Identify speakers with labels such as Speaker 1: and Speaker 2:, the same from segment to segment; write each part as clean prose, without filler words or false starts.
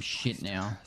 Speaker 1: Shit now.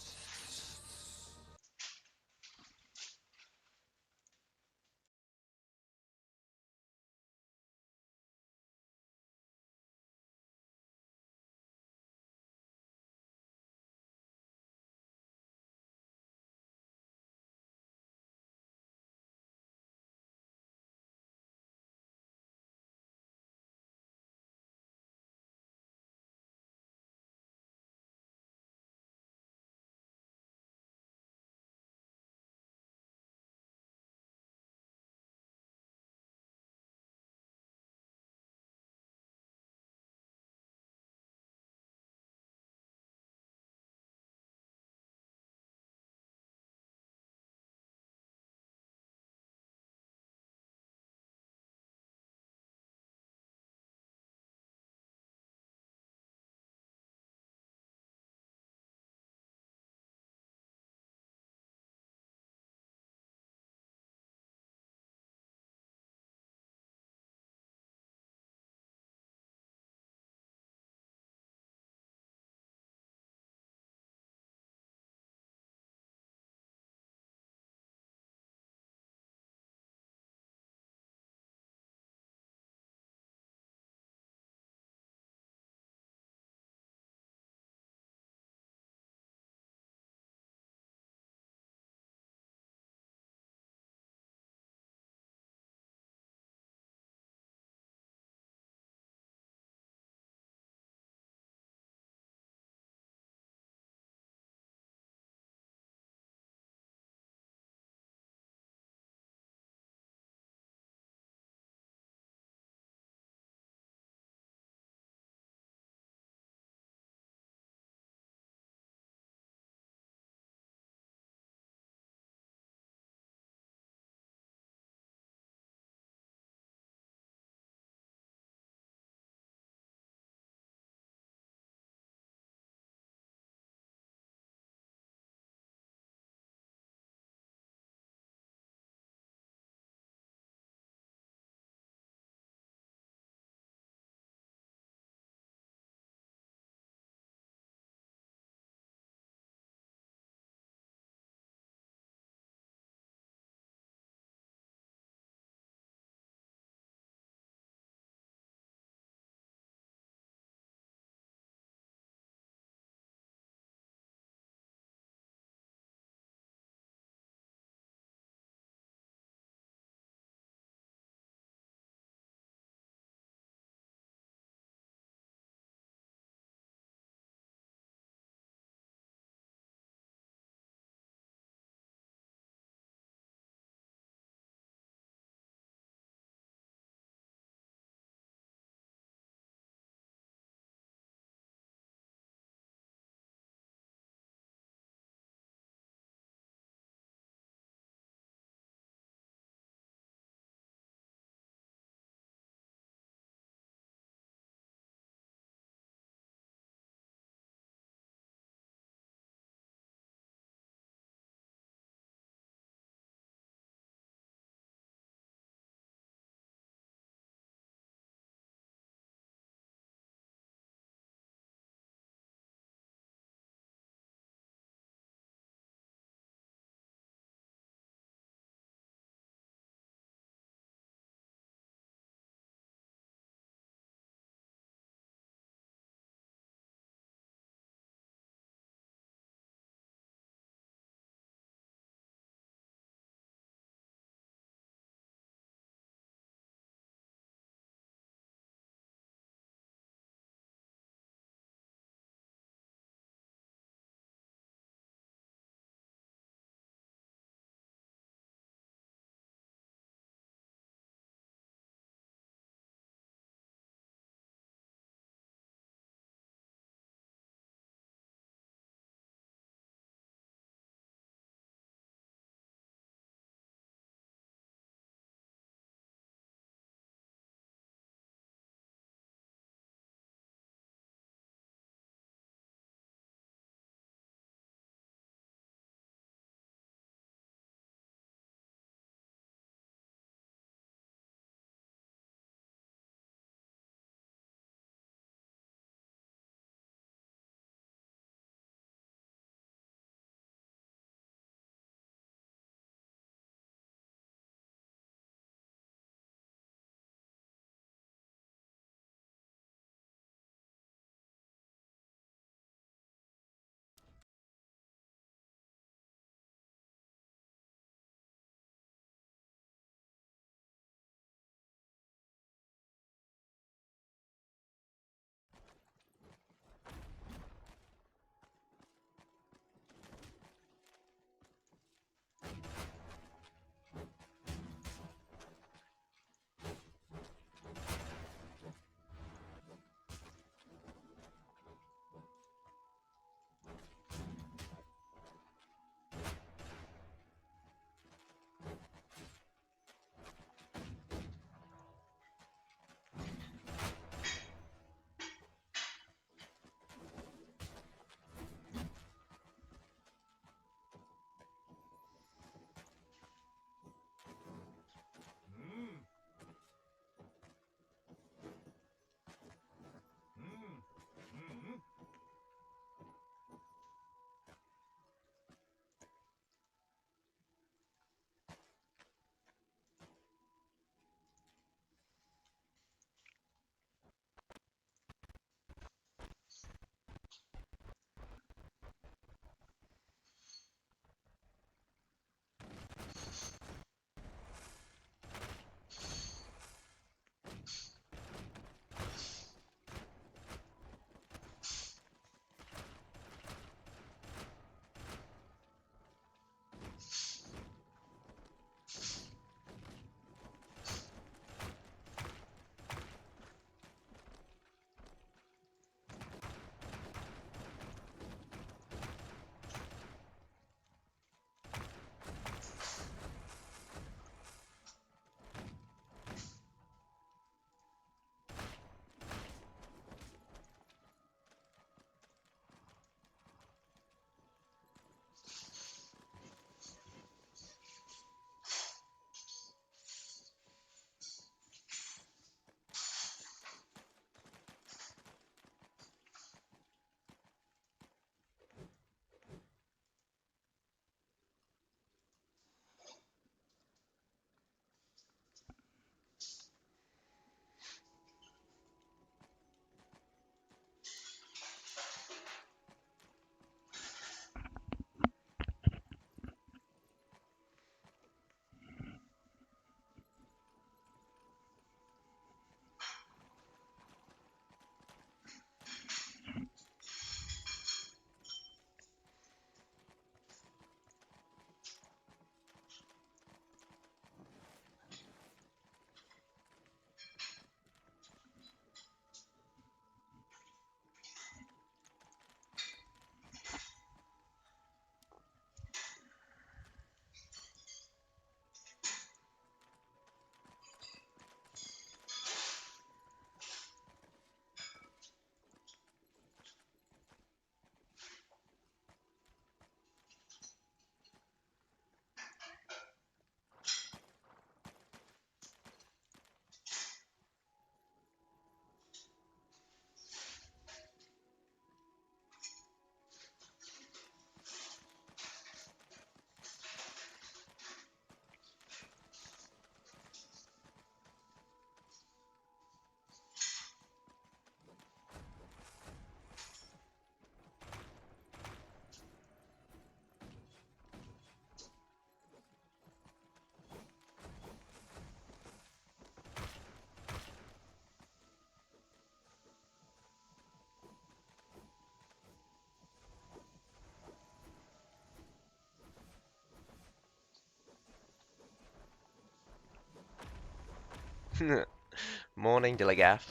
Speaker 1: Morning, Dilligaff.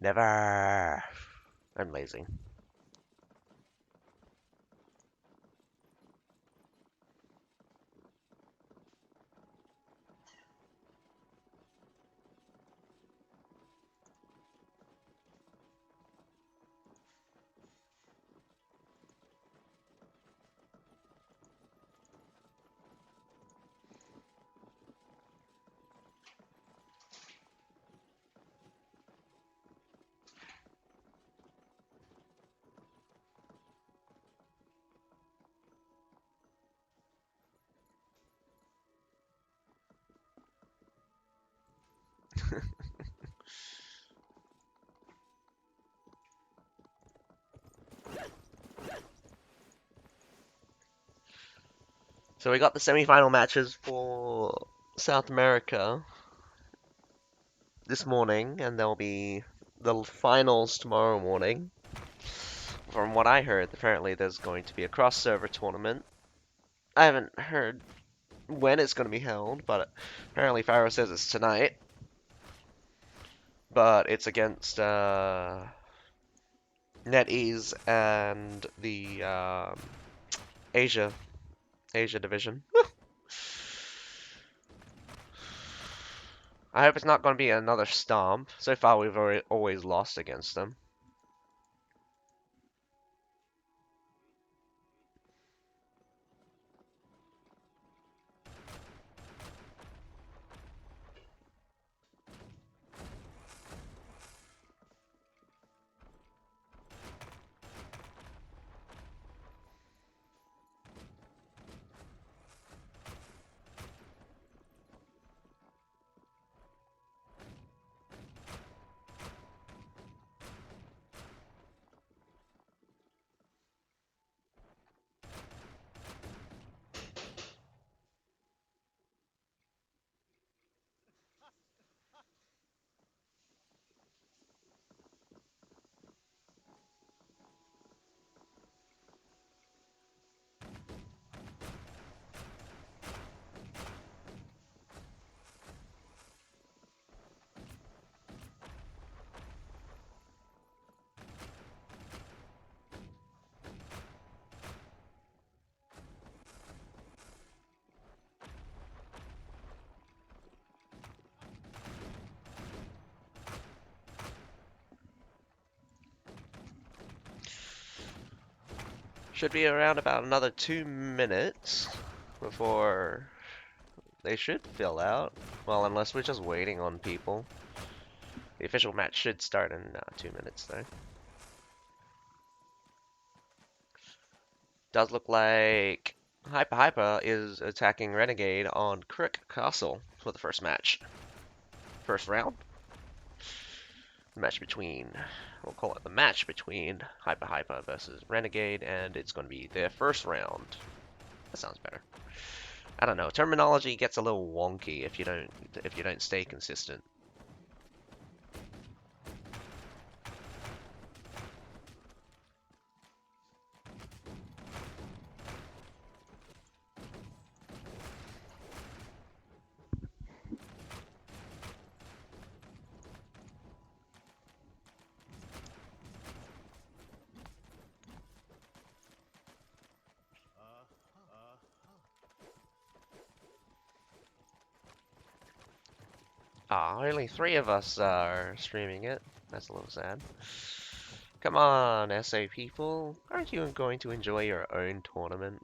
Speaker 1: Never. I'm lazy. So we got the semi-final matches for South America this morning, and there'll be the finals tomorrow morning. From what I heard, apparently there's going to be a crossover tournament. I haven't heard when it's going to be held, but apparently Pharaoh says it's tonight. But it's against NetEase and the Asia division. I hope it's not going to be another stomp. So far, we've always lost against them. Should be around about another 2 minutes before they should fill out. Well, unless we're just waiting on people. The official match should start in 2 minutes, though. Does look like HypaHypa is attacking Renegade on Crick Castle for the first match. First round. Match between, we'll call it the match between HypaHypa versus Renegade, and it's going to be their first round. That sounds better. I don't know. Terminology gets a little wonky if you don't stay consistent. Ah, only 3 of us are streaming it. That's a little sad. Come on, SA people. Aren't you going to enjoy your own tournament?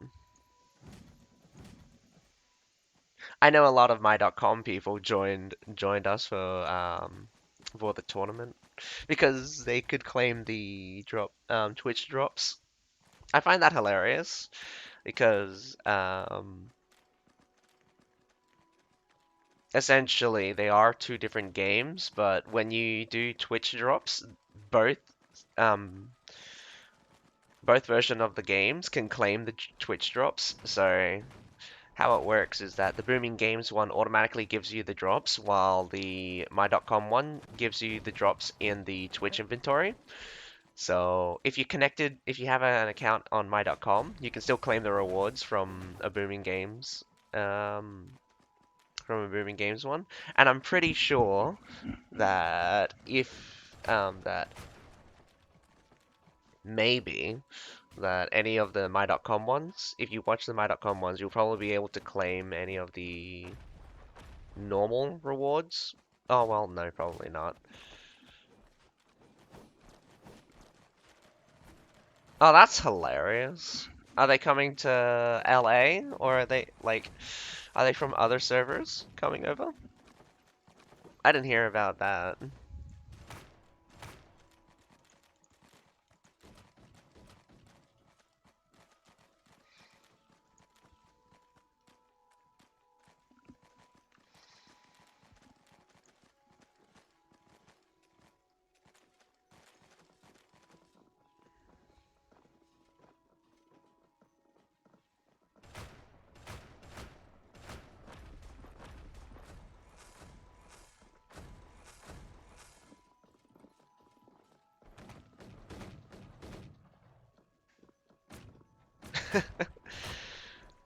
Speaker 1: I know a lot of my.com people joined us for the tournament because they could claim the Twitch drops. I find that hilarious because essentially they are 2 different games, but when you do Twitch drops, both um, both version of the games can claim the Twitch drops. So how it works is that the Booming Games one automatically gives you the drops, while the My.com one gives you the drops in the Twitch inventory. So if you have an account on my.com, you can still claim the rewards um, from a Booming Games one. And I'm pretty sure that if that maybe that any of the my.com ones, if you watch the my.com ones, you'll probably be able to claim any of the normal rewards. Oh well, no, probably not. Oh, that's hilarious. Are they coming to LA or are they from other servers coming over? I didn't hear about that.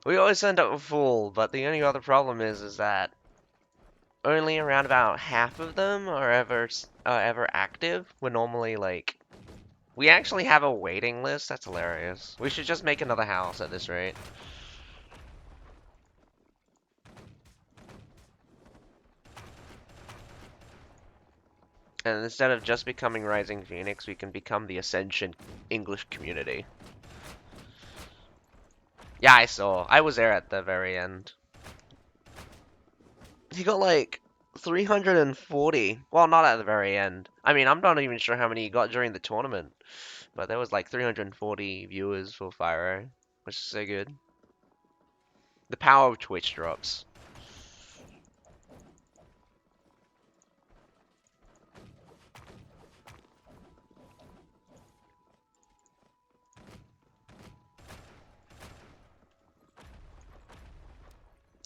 Speaker 1: We always end up full, but the only other problem is that only around about half of them are ever active. We're normally like we actually have a waiting list. That's hilarious. We should just make another house at this rate. And instead of just becoming Rising Phoenix, we can become the Ascension English community. Yeah, I saw. I was there at the very end. He got like 340. Well, not at the very end. I mean, I'm not even sure how many he got during the tournament. But there was like 340 viewers for Fyro, which is so good. The power of Twitch drops.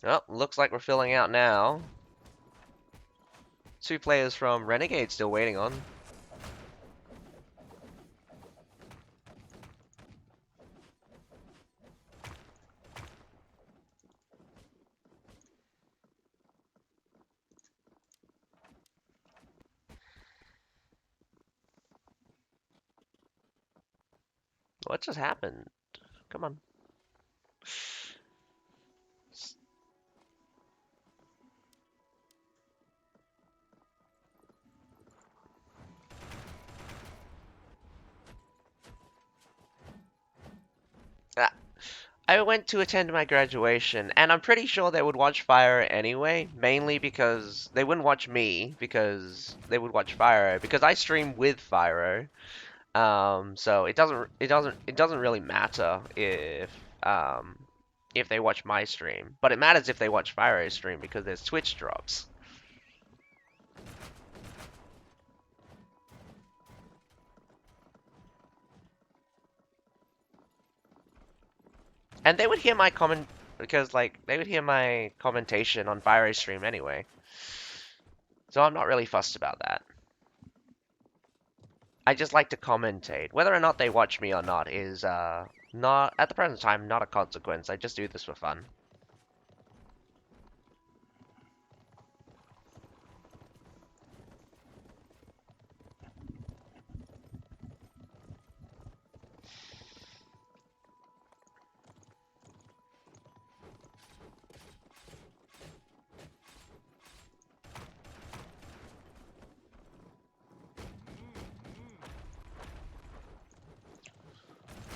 Speaker 1: Oh, looks like we're filling out now. 2 players from Renegade still waiting on. What just happened? Come on. Ah, I went to attend my graduation, and I'm pretty sure they would watch Fyro anyway, mainly because they wouldn't watch me, because they would watch Fyro, because I stream with Fyro. So it doesn't really matter if they watch my stream, but it matters if they watch Fyro's stream because there's Twitch drops. And they would hear my comment because like they would hear my commentation on Fyro's stream anyway. So I'm not really fussed about that. I just like to commentate. Whether or not they watch me or not is not at the present time not a consequence. I just do this for fun.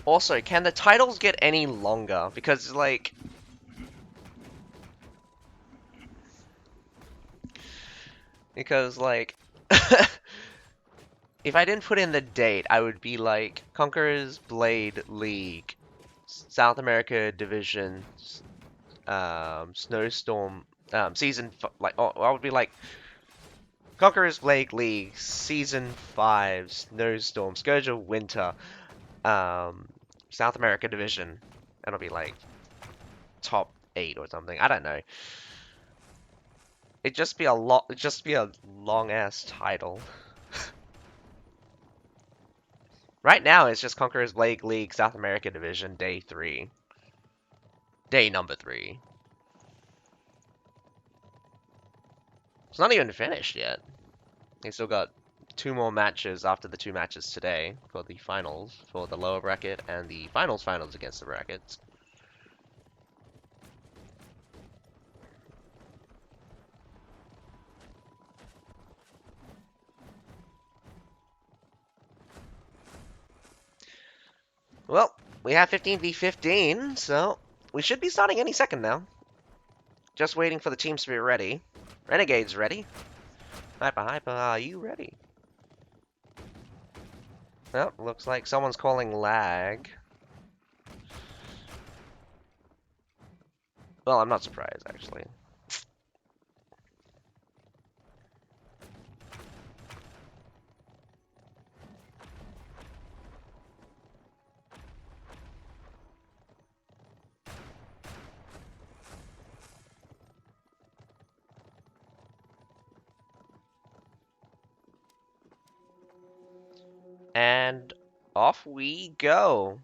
Speaker 1: Also, can the titles get any longer? Because like because like if I didn't put in the date, I would be like Conqueror's Blade League, South America Division, Snowstorm, like oh, I would be like Conqueror's Blade League Season 5, Snowstorm, Scourge of Winter, um, South America Division, and it'll be like top 8 or something. I don't know. It'd just be a long ass title. Right now, it's just Conqueror's Blake League South America Division Day 3. Day number 3. It's not even finished yet. They still got 2 more matches after the 2 matches today for the finals, for the lower bracket and the finals against the brackets. Well, we have 15v15, so we should be starting any second now. Just waiting for the teams to be ready. Renegades ready. HypaHypa, are you ready? Well, looks like someone's calling lag. Well, I'm not surprised, actually. And off we go.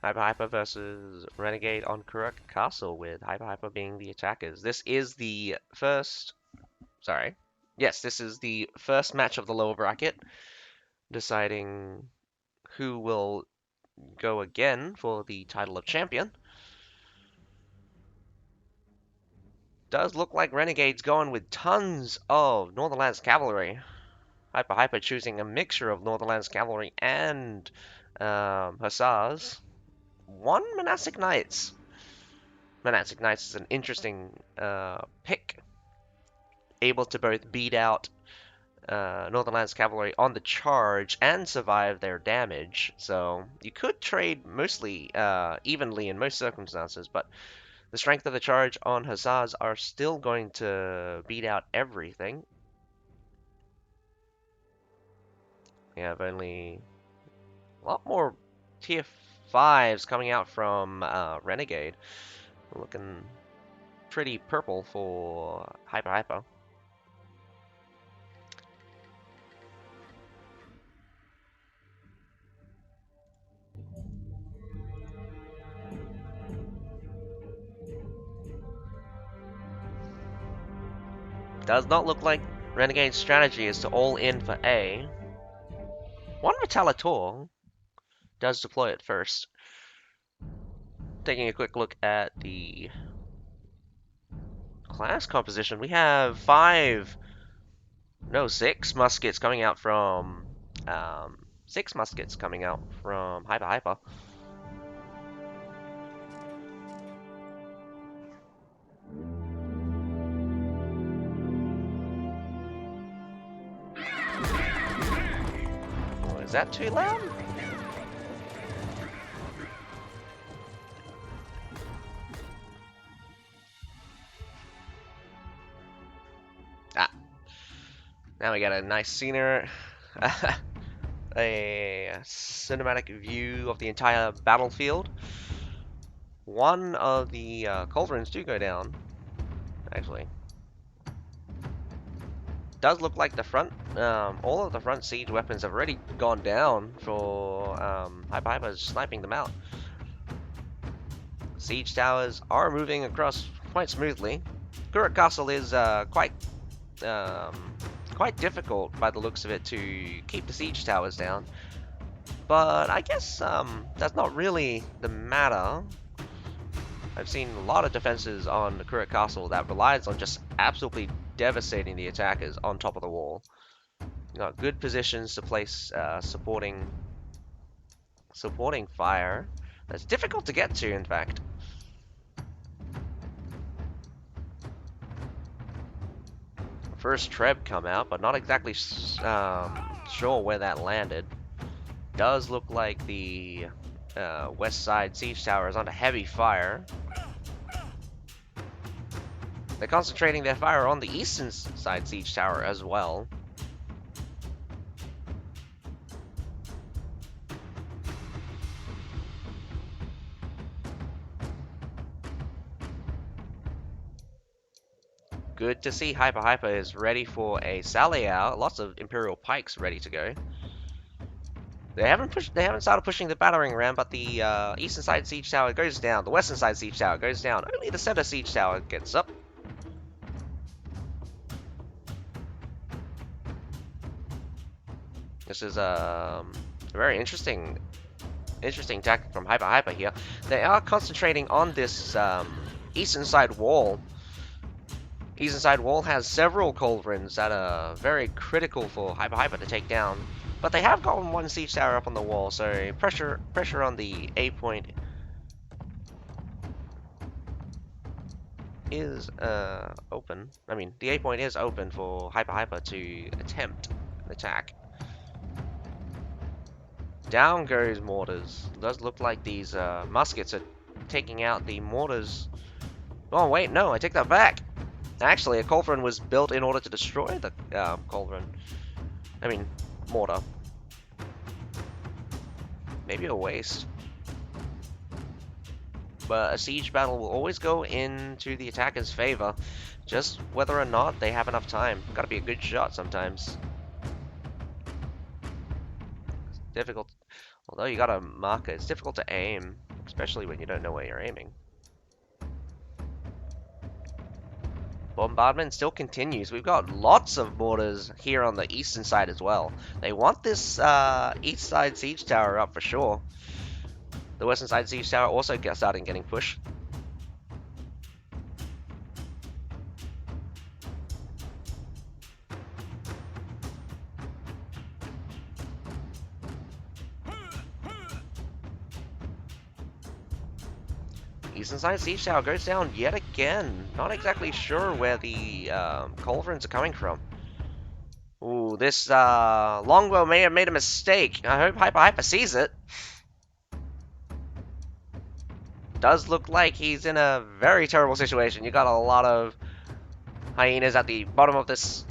Speaker 1: HypaHypa versus Renegade on Conqueror Castle, with HypaHypa being the attackers. This is the first... Sorry. Yes, this is the first match of the lower bracket, deciding who will go again for the title of champion. Does look like Renegade's going with tons of Northernlands Cavalry. HypaHypa choosing a mixture of Northernlands Cavalry and Hussars. 1 Monastic Knights. Monastic Knights is an interesting pick. Able to both beat out Northernlands Cavalry on the charge and survive their damage. So you could trade mostly evenly in most circumstances, but the strength of the charge on Hussars are still going to beat out everything. We have only a lot more tier 5s coming out from Renegade. Looking pretty purple for HypaHypa. Does not look like Renegade's strategy is to all in for A. 1 Retaliator does deploy it first. Taking a quick look at the class composition, we have 6 muskets coming out from 6 muskets coming out from HypaHypa. Oh, is that too loud? Now we got a nice scenery, a cinematic view of the entire battlefield. 1 of the cauldrons do go down, actually. Does look like the front, all of the front siege weapons have already gone down for HypaHypa sniping them out. Siege towers are moving across quite smoothly. Conqueror Castle is quite difficult by the looks of it to keep the siege towers down, but I guess that's not really the matter. I've seen a lot of defenses on the Conqueror Castle that relies on just absolutely devastating the attackers on top of the wall. You got good positions to place supporting fire. That's difficult to get to, in fact. First Treb come out, but not exactly sure where that landed. Does look like the west side siege tower is under heavy fire. They're concentrating their fire on the eastern side siege tower as well. Good to see HypaHypa is ready for a sally out. Lots of Imperial Pikes ready to go. They haven't started pushing the battering ram, but the eastern side siege tower goes down. The western side siege tower goes down. Only the center siege tower gets up. This is a very interesting tactic from HypaHypa here. They are concentrating on this eastern side wall. Eastern side wall has several culverins that are very critical for HypaHypa to take down. But they have gotten one siege tower up on the wall, so pressure on the A point is open. I mean, the A point is open for HypaHypa to attempt an attack. Down goes mortars. It does look like these muskets are taking out the mortars. Oh wait, no, I take that back. Actually, a culverin was built in order to destroy the culverin. I mean, mortar. Maybe a waste. But a siege battle will always go into the attacker's favor, just whether or not they have enough time. Gotta be a good shot sometimes. It's difficult. Although you got a marker, it's difficult to aim, especially when you don't know where you're aiming. Bombardment still continues. We've got lots of mortars here on the eastern side as well. They want this east side siege tower up for sure. The western side siege tower also starting getting pushed. Eastern side siege tower goes down yet again. Not exactly sure where the culverins are coming from. Ooh, this longbow may have made a mistake. I hope HypaHypa sees it. Does look like he's in a very terrible situation. You got a lot of hyenas at the bottom of this.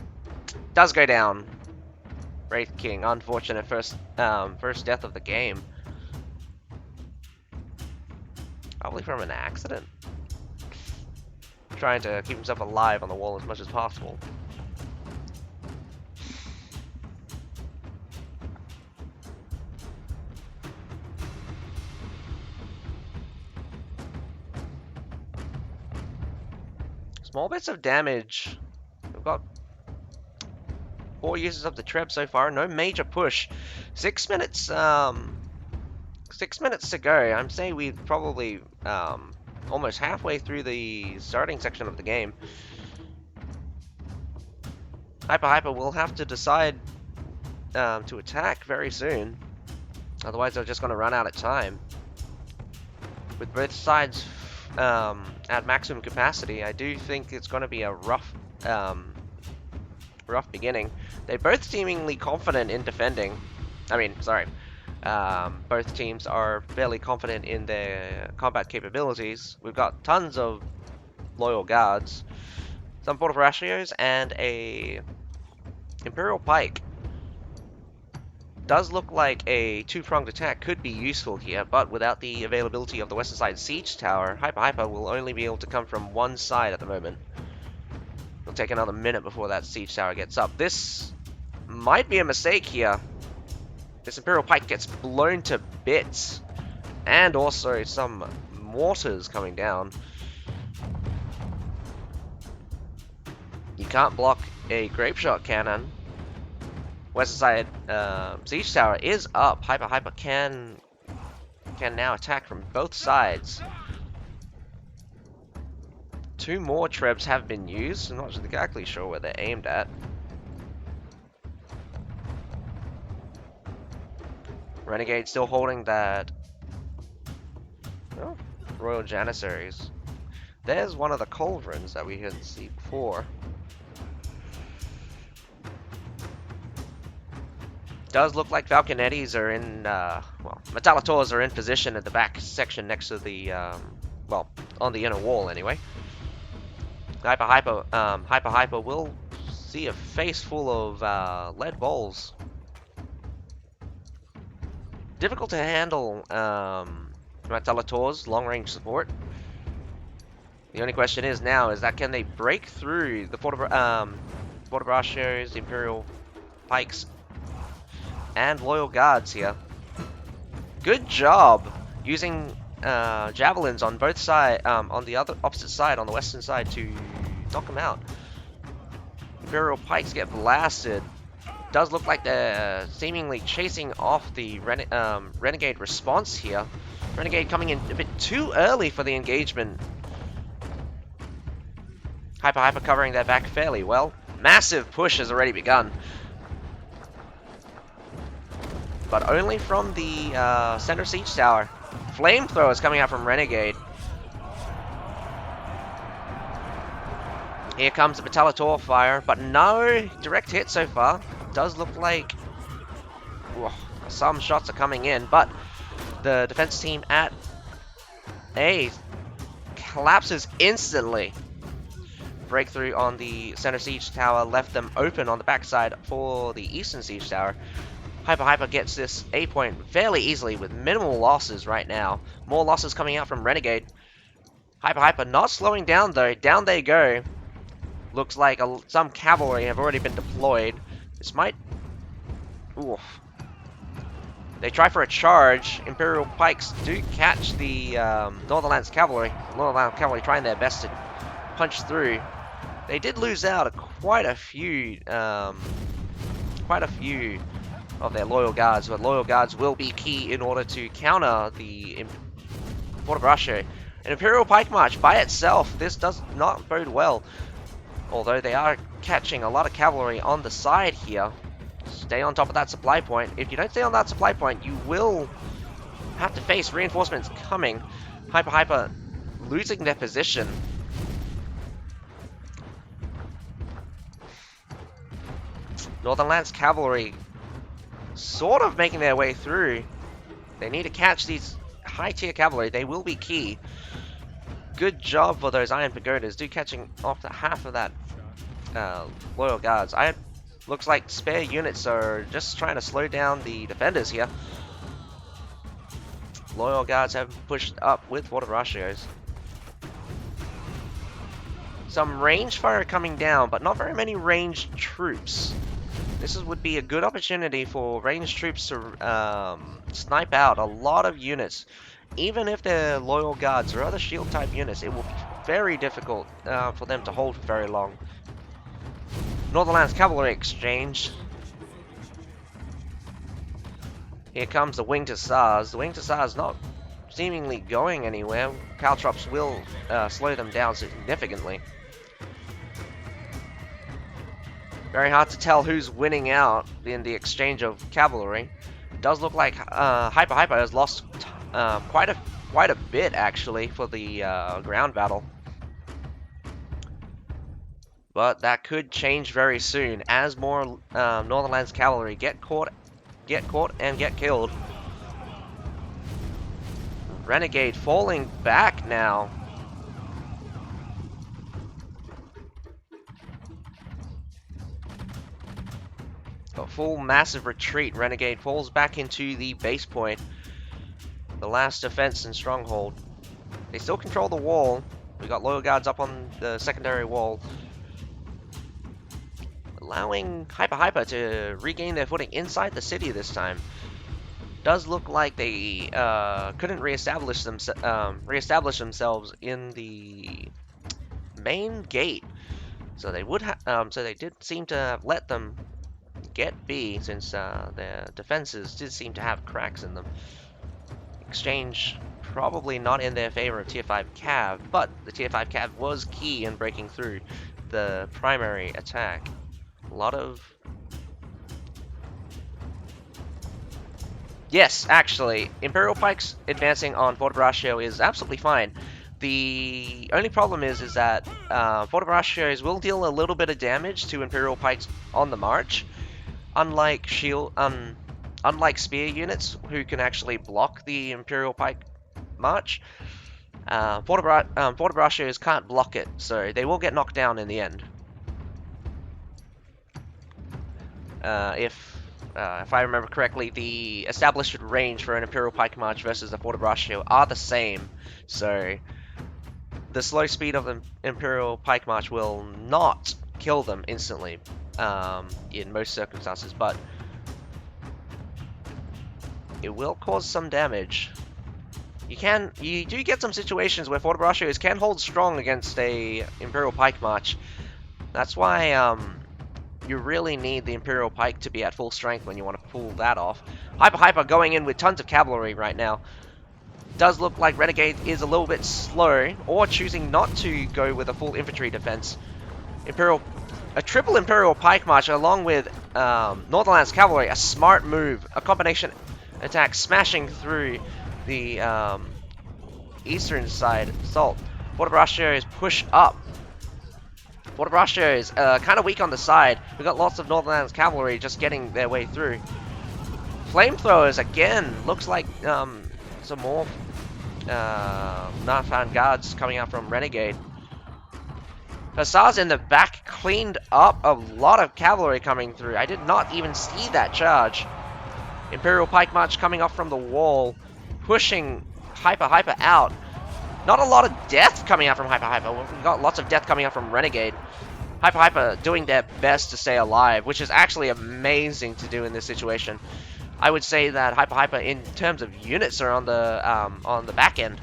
Speaker 1: Does go down. Wraith King, unfortunate first death of the game. Probably from an accident. Trying to keep himself alive on the wall as much as possible. Small bits of damage. We've got 4 uses of the Treb so far. No major push. 6 minutes. 6 minutes to go. I'm saying we're probably almost halfway through the starting section of the game. HypaHypa will have to decide to attack very soon. Otherwise, they're just going to run out of time. With both sides at maximum capacity, I do think it's going to be a rough beginning. They're both seemingly confident in defending. I mean, sorry. Both teams are fairly confident in their combat capabilities. We've got tons of loyal guards, some Fortifratios, and a Imperial Pike. Does look like a two-pronged attack could be useful here, but without the availability of the western side siege tower, HypaHypa will only be able to come from one side at the moment. It'll take another minute before that siege tower gets up. This might be a mistake here. This Imperial Pike gets blown to bits, and also some mortars coming down. You can't block a grape shot cannon. Western side siege tower is up. HypaHypa can now attack from both sides. 2 more Trebs have been used. I'm not exactly sure where they're aimed at. Renegade still holding that. Oh, Royal Janissaries. There's one of the culverins that we didn't see before. Does look like Falconettis are in, well, Metallators are in position at the back section next to the, well, on the inner wall anyway. HypaHypa will see a face full of lead balls. Difficult to handle Metallators, long-range support. The only question is now is that can they break through the Fortebraccios, Imperial Pikes, and Loyal Guards here. Good job using javelins on both sides, on the opposite side, on the western side, to knock them out. Imperial Pikes get blasted. Does look like they're seemingly chasing off the Renegade response here. Renegade coming in a bit too early for the engagement. HypaHypa covering their back fairly well. Massive push has already begun. But only from the center siege tower. Flamethrowers coming out from Renegade. Here comes the Battalitor fire, but no direct hit so far. Does look like some shots are coming in, but the defense team at A collapses instantly. Breakthrough on the center siege tower left them open on the backside for the eastern siege tower. HypaHypa gets this A point fairly easily with minimal losses right now. More losses coming out from Renegade. HypaHypa not slowing down though. Down they go. Looks like some cavalry have already been deployed. This might... Oof. They try for a charge. Imperial Pikes do catch the Northernlands Cavalry. Northernlands Cavalry trying their best to punch through. They did lose out quite a few of their Loyal Guards, but Loyal Guards will be key in order to counter the Fortebraccio. An Imperial Pike March by itself, this does not bode well. Although they are catching a lot of cavalry on the side here. Stay on top of that supply point. If you don't stay on that supply point, you will have to face reinforcements coming. HypaHypa losing their position. Northernlands Cavalry sort of making their way through. They need to catch these high-tier cavalry. They will be key. Good job for those Iron Pagodas. Do catching off to half of that Loyal Guards. Looks like spare units are just trying to slow down the defenders here. Loyal Guards have pushed up with Fortebraccios. Some range fire coming down, but not very many ranged troops. This would be a good opportunity for ranged troops to snipe out a lot of units. Even if they're Loyal Guards or other shield type units, it will be very difficult for them to hold for very long. Northernlands Cavalry exchange. Here comes the Winged Hussars. The Winged Hussars not seemingly going anywhere. Caltrops will slow them down significantly. Very hard to tell who's winning out in the exchange of cavalry. It does look like HypaHypa has lost quite a bit actually for the ground battle. But that could change very soon as more Northernlands Cavalry get caught and get killed. Renegade falling back now. A full massive retreat. Renegade falls back into the base point. The last defense and stronghold. They still control the wall. We got Loyal Guards up on the secondary wall, allowing HypaHypa to regain their footing inside the city this time. Does look like they couldn't reestablish themselves in the main gate, so they would so they did seem to have let them get B, since their defenses did seem to have cracks in them. Exchange probably not in their favor of Tier 5 Cav, but the Tier 5 Cav was key in breaking through the primary attack. A lot of... Yes, actually, Imperial Pikes advancing on Fortebraccio is absolutely fine. The only problem is that Fortebraccios will deal a little bit of damage to Imperial Pikes on the march, unlike unlike spear units who can actually block the Imperial Pike march. Fortebraccios can't block it, so they will get knocked down in the end. If I remember correctly, the established range for an Imperial Pike March versus a Fortebraccio are the same, so the slow speed of the Imperial Pike March will not kill them instantly in most circumstances, but it will cause some damage. You do get some situations where Fortibrattios can hold strong against a Imperial Pike March. That's why you really need the Imperial Pike to be at full strength when you want to pull that off. HypaHypa going in with tons of cavalry right now. Does look like Renegade is a little bit slow, or choosing not to go with a full infantry defense. A triple Imperial Pike March along with Northernlands Cavalry, a smart move, a combination attack smashing through the eastern side assault. Fortibrattios push up. Fortibrattios kind of weak on the side. We got lots of Northernlands Cavalry just getting their way through. Flamethrowers again, looks like some more not-found guards coming out from Renegade. Hussars in the back cleaned up a lot of cavalry coming through. I did not even see that charge. Imperial Pike March coming off from the wall, pushing HypaHypa out. Not a lot of death coming out from HypaHypa. We've got lots of death coming out from Renegade. HypaHypa doing their best to stay alive, which is actually amazing to do in this situation. I would say that HypaHypa, in terms of units, are on the back end.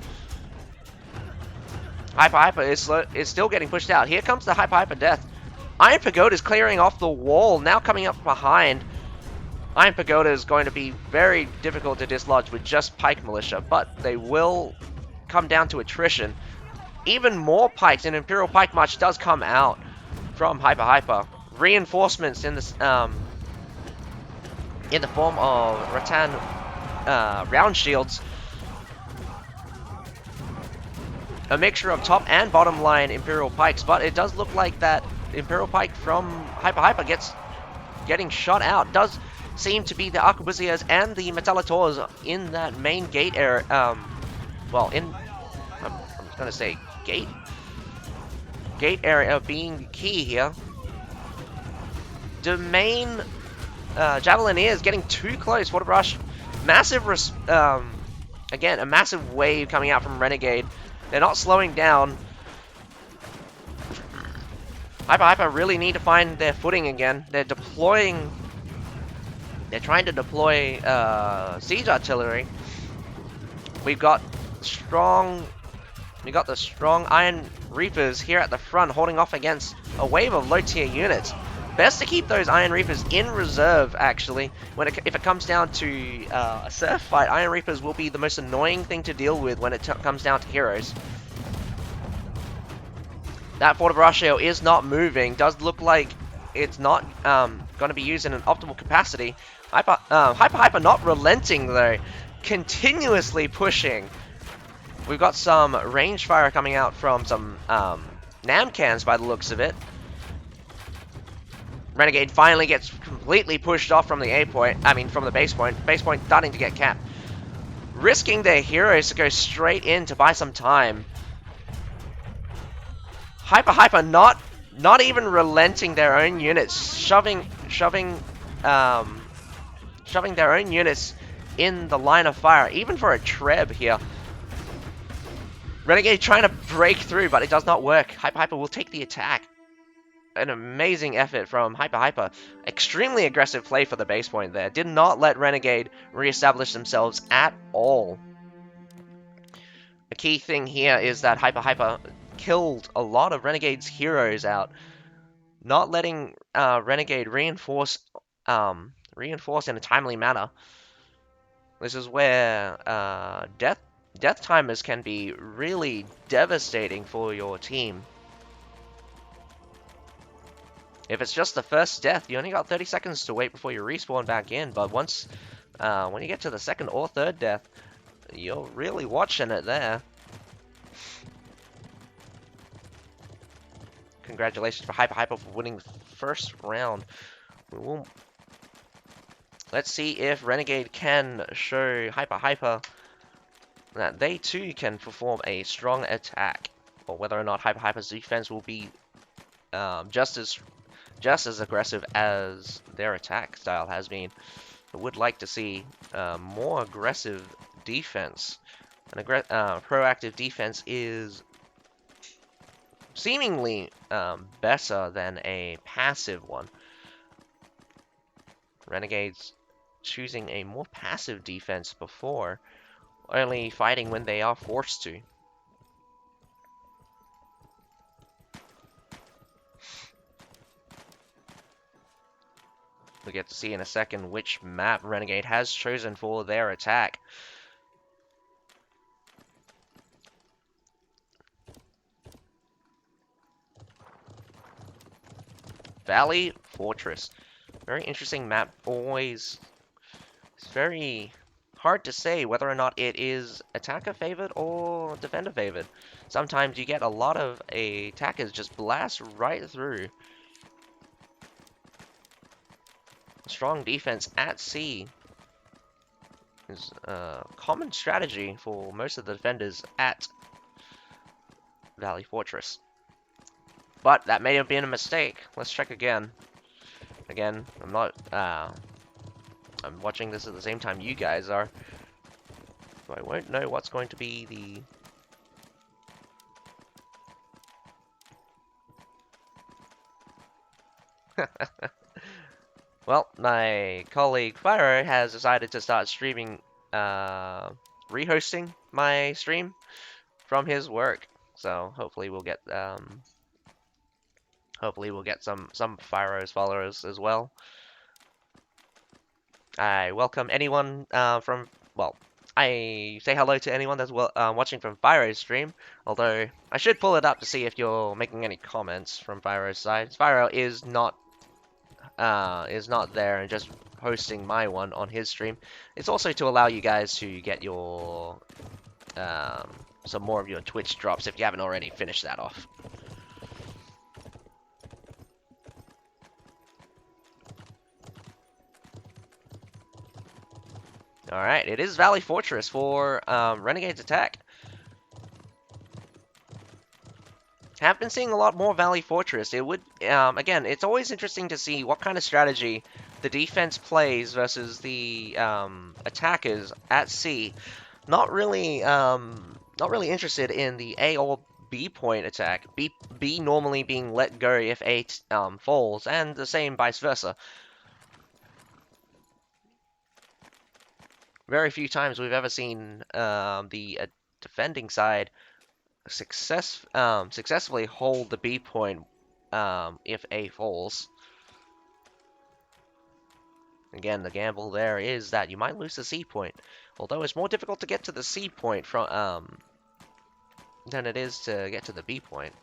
Speaker 1: HypaHypa is still getting pushed out. Here comes the HypaHypa Death. Iron Pagoda is clearing off the wall, now coming up behind. Iron Pagoda is going to be very difficult to dislodge with just Pike Militia, but they will come down to attrition. Even more pikes, and Imperial Pike March does come out from HypaHypa. Reinforcements in the form of rattan round shields. A mixture of top and bottom line Imperial Pikes, but it does look like that Imperial Pike from HypaHypa getting shot out. Does seem to be the Arquebusiers and the Metallators in that main gate area. Well, I'm gonna say gate area being key here. The main Javelineers getting too close. Fortibrattios, massive again, a massive wave coming out from Renegade. They're not slowing down. HypaHypa really need to find their footing again. They're trying to deploy siege artillery. We've got the strong Iron Reapers here at the front, holding off against a wave of low-tier units. Best to keep those Iron Reapers in reserve, actually. If it comes down to a surf fight, Iron Reapers will be the most annoying thing to deal with when it comes down to heroes. That Fortibrattios is not moving. Does look like it's not going to be used in an optimal capacity. HypaHypa not relenting, though. Continuously pushing. We've got some range fire coming out from some Namcans by the looks of it. Renegade finally gets completely pushed off from the from the base point. Base point starting to get capped. Risking their heroes to go straight in to buy some time. HypaHypa not even relenting their own units, shoving their own units in the line of fire, even for a Treb here. Renegade trying to break through, but it does not work. HypaHypa will take the attack. An amazing effort from HypaHypa. Extremely aggressive play for the base point there. Did not let Renegade reestablish themselves at all. The key thing here is that HypaHypa killed a lot of Renegade's heroes out. Not letting Renegade reinforce in a timely manner. This is where death timers can be really devastating for your team. If it's just the first death, you only got 30 seconds to wait before you respawn back in, but once, when you get to the second or third death, you're really watching it there. Congratulations for HypaHypa for winning the first round. Let's see if Renegade can show HypaHypa that they too can perform a strong attack, or whether or not HypaHypa's defense will be just as aggressive as their attack style has been. I would like to see more aggressive defense. Proactive defense is seemingly better than a passive one. Renegades choosing a more passive defense before, only fighting when they are forced to. We get to see in a second which map Renegade has chosen for their attack. Valley Fortress. Very interesting map. Always, it's very hard to say whether or not it is attacker favored or defender favored. Sometimes you get a lot of attackers just blast right through. Strong defense at sea is a common strategy for most of the defenders at Valley Fortress. But that may have been a mistake. Let's check again. Again, I'm not, I'm watching this at the same time you guys are. So I won't know what's going to be the... Well, my colleague Fyro has decided to start streaming, rehosting my stream from his work. So hopefully we'll get some Fyro's followers as well. I welcome anyone well, I say hello to anyone that's watching from Fyro's stream. Although I should pull it up to see if you're making any comments from Fyro's side. Fyro is not there and just hosting my one on his stream. It's also to allow you guys to get your some more of your Twitch drops if you haven't already finished that off. Alright, it is Valley Fortress for Renegade's attack. Have been seeing a lot more Valley Fortress. It would, again, it's always interesting to see what kind of strategy the defense plays versus the attackers at sea. Not really interested in the A or B point attack. B normally being let go if A falls, and the same vice versa. Very few times we've ever seen the defending side successfully hold the B point if A falls. Again, the gamble there is that you might lose the C point, although it's more difficult to get to the C point from than it is to get to the B point.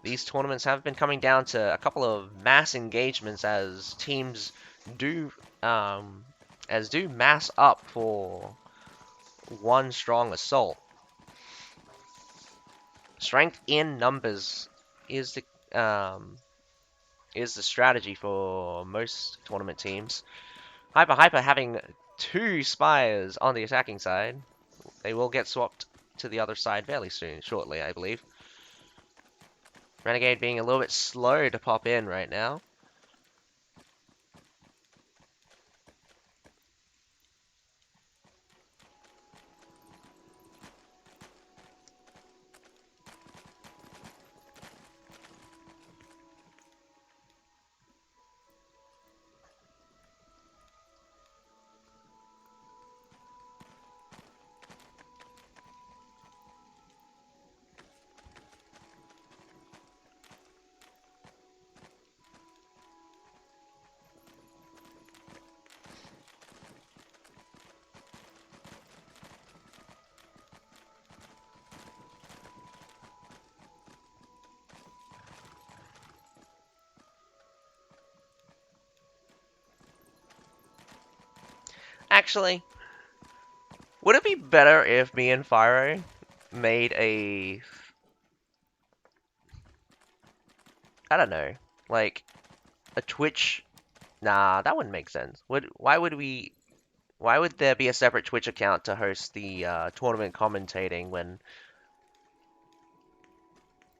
Speaker 1: These tournaments have been coming down to a couple of mass engagements as teams do mass up for one strong assault. Strength in numbers is the strategy for most tournament teams. HypaHypa having 2 spires on the attacking side. They will get swapped to the other side fairly soon, shortly, I believe. Renegade being a little bit slow to pop in right now. Actually, would it be better if me and Fyro made a... I don't know, like, a Twitch... Nah, that wouldn't make sense. Why would there be a separate Twitch account to host the tournament commentating when...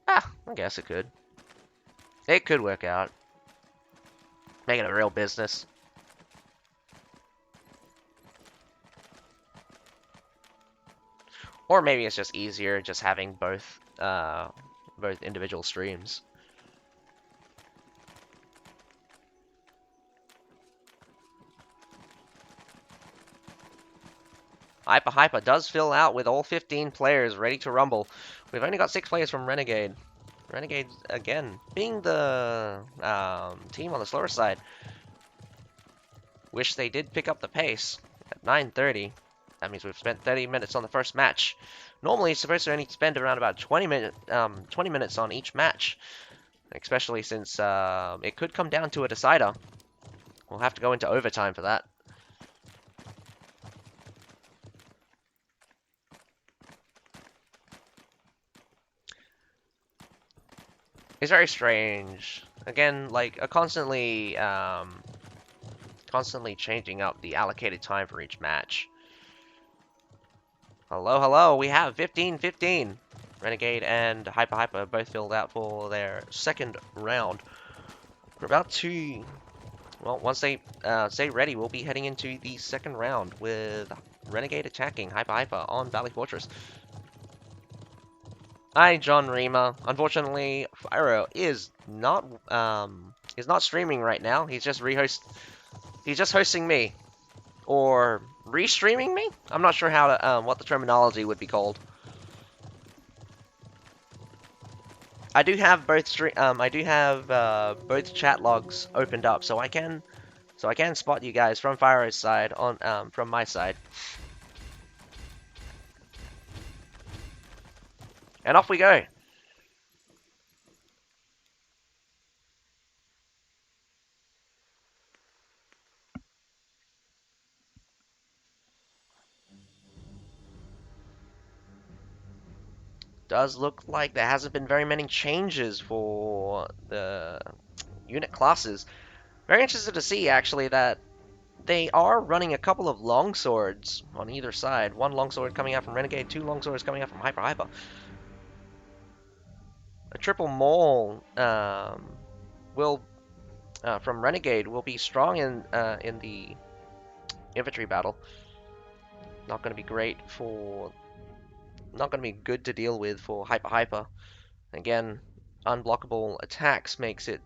Speaker 1: I guess it could. It could work out. Make it a real business. Or maybe it's just easier just having both individual streams. HypaHypa does fill out with all 15 players ready to rumble. We've only got 6 players from Renegade. Renegades, again, being the team on the slower side. Wish they did pick up the pace at 9:30. That means we've spent 30 minutes on the first match. Normally, it's supposed to only spend around about 20 minutes on each match, especially since it could come down to a decider. We'll have to go into overtime for that. It's very strange. Again, like a constantly changing up the allocated time for each match. Hello, hello. We have 15-15. Renegade and HypaHypa both filled out for their second round. We're about to, well, once they stay ready, we'll be heading into the second round with Renegade attacking HypaHypa on Valley Fortress. Hi, John Rima. Unfortunately, Fyro is not streaming right now. He's just hosting me, or restreaming me. I'm not sure how to what the terminology would be called. I do have both both chat logs opened up, so I can spot you guys from Fyro's side on from my side. And off we go. Does look like there hasn't been very many changes for the unit classes. Very interested to see, actually, that they are running a couple of longswords on either side. One longsword coming out from Renegade, 2 longswords coming out from HypaHypa. A triple maul will from Renegade will be strong in the infantry battle. Not going to be good to deal with for HypaHypa. Again, unblockable attacks makes it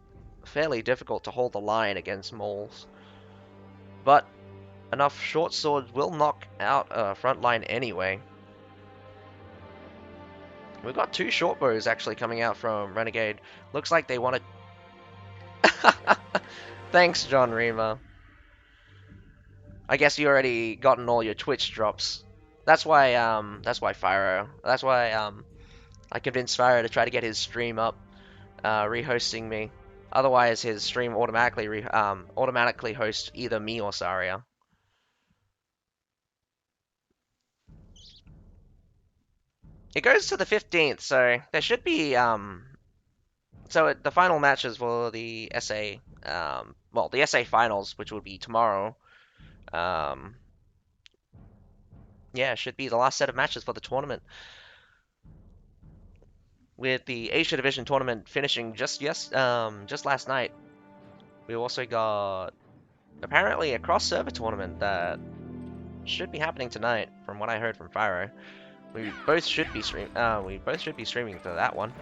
Speaker 1: fairly difficult to hold the line against mauls. But enough short swords will knock out a front line anyway. We've got 2 short bows actually coming out from Renegade. Looks like they want to... Thanks, John Rima. I guess you already gotten all your Twitch drops. That's why Fyro. That's why I convinced Fyro to try to get his stream up, rehosting me. Otherwise, his stream automatically hosts either me or Saria. It goes to the 15th, so there should be so the final matches for the SA, well, the SA finals, which would be tomorrow. Yeah, should be the last set of matches for the tournament. With the Asia Division tournament finishing just last night. We also got apparently a cross-server tournament that should be happening tonight, from what I heard from Fyro. We both should be streaming for that one.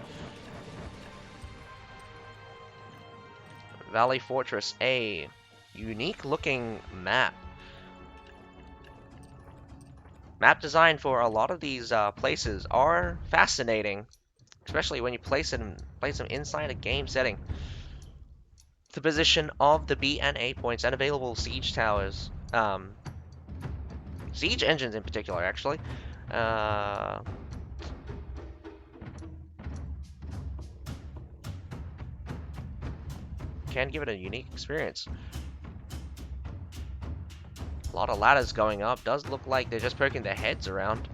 Speaker 1: Valley Fortress, a unique looking map. Map design for a lot of these places are fascinating, especially when you place them inside a game setting. The position of the B and A points and available siege towers, siege engines in particular, actually. Can give it a unique experience. A lot of ladders going up. Does look like they're just poking their heads around.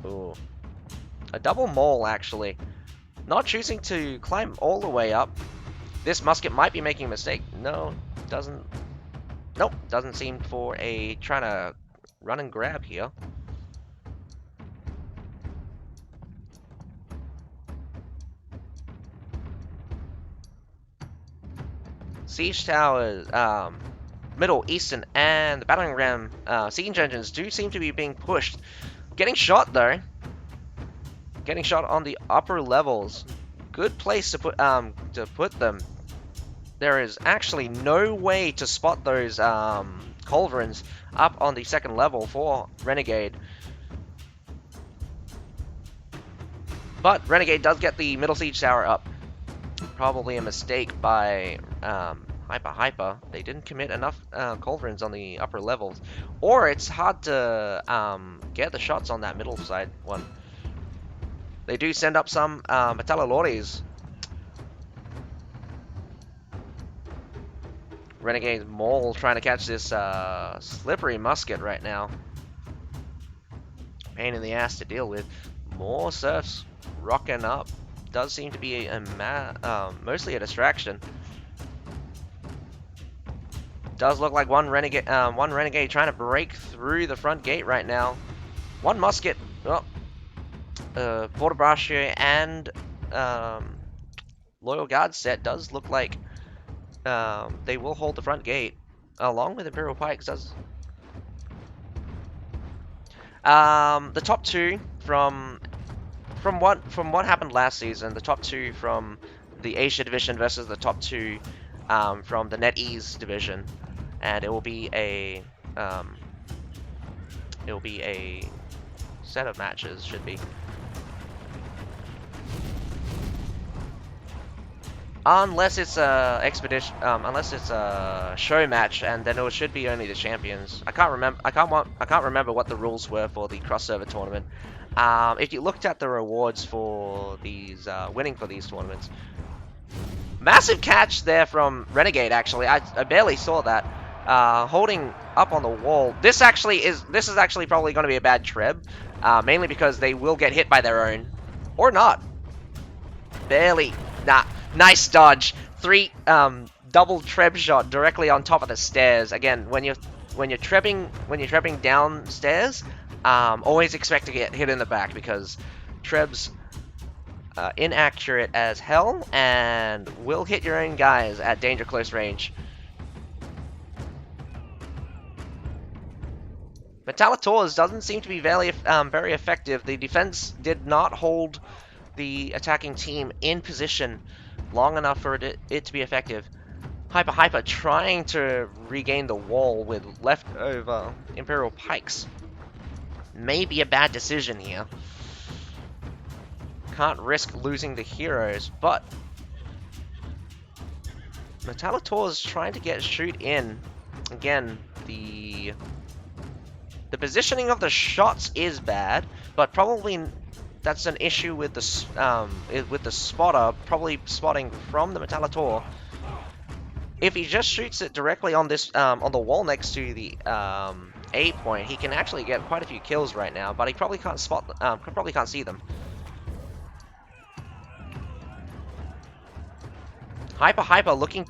Speaker 1: Ooh. A double maul, actually. Not choosing to climb all the way up. This musket might be making a mistake. No, doesn't. Nope, doesn't seem for a trying to run and grab here. Siege towers, middle, eastern, and the battering ram siege engines do seem to be being pushed. Getting shot though. Getting shot on the upper levels. Good place to put them. There is actually no way to spot those culverins up on the second level for Renegade. But Renegade does get the middle siege tower up. Probably a mistake by HypaHypa. They didn't commit enough culverins on the upper levels. Or it's hard to get the shots on that middle side one. They do send up some Metalloloris. Renegade's Maul trying to catch this slippery musket right now. Pain in the ass to deal with. More serfs rocking up. Does seem to be mostly a distraction. Does look like one renegade trying to break through the front gate right now. One musket. Oh, Portabraccio and Loyal Guard set does look like they will hold the front gate along with Imperial Pikes. Does the top two from what happened last season, the top two from the Asia division versus the top two from the NetEase division, and it will be a set of matches, should be. Unless it's a expedition, unless it's a show match, and then it should be only the champions. I can't remember what the rules were for the crossover tournament. If you looked at the rewards for these winning for these tournaments, massive catch there from Renegade. Actually, I barely saw that. Holding up on the wall. This is actually probably going to be a bad treb, mainly because they will get hit by their own, or not. Barely. Nah. Nice dodge. Double treb shot directly on top of the stairs. Again, when you're trebbing downstairs, always expect to get hit in the back because trebs inaccurate as hell and will hit your own guys at danger close range. Metallotors doesn't seem to be very effective. The defense did not hold the attacking team in position long enough for it to be effective. HypaHypa trying to regain the wall with leftover Imperial Pikes. May be a bad decision here. Can't risk losing the heroes, but Metallotors trying to get shoot in. Again, the positioning of the shots is bad, but probably that's an issue with the spotter, probably spotting from the Metallotor. If he just shoots it directly on this on the wall next to the A point, he can actually get quite a few kills right now, but he probably can't probably can't see them. HypaHypa looking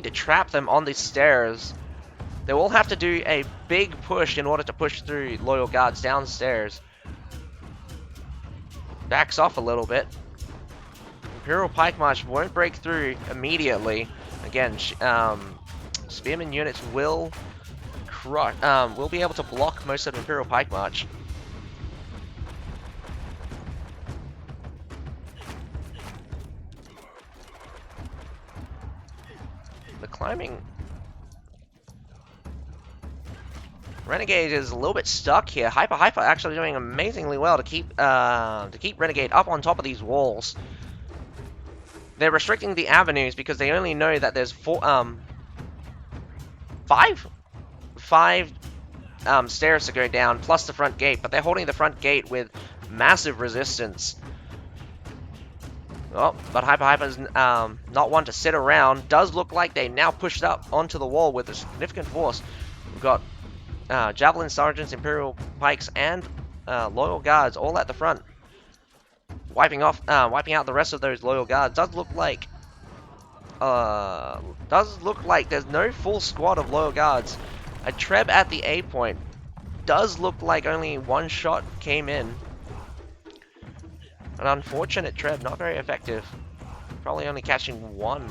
Speaker 1: to trap them on the stairs. They will have to do a big push in order to push through Loyal Guards downstairs. Backs off a little bit. Imperial Pike March won't break through immediately. Again, Spearman units will be able to block most of Imperial Pike March. The climbing Renegade is a little bit stuck here. HypaHypa actually doing amazingly well to keep Renegade up on top of these walls. They're restricting the avenues because they only know that there's five stairs to go down plus the front gate, but they're holding the front gate with massive resistance. Oh, but HypaHypa's not one to sit around. Does look like they now pushed up onto the wall with a significant force. We've got Javelin Sergeants, Imperial Pikes, and Loyal Guards all at the front. Wiping out the rest of those Loyal Guards. Does look like there's no full squad of Loyal Guards. A treb at the A point. Does look like only one shot came in. An unfortunate treb, not very effective. Probably only catching one.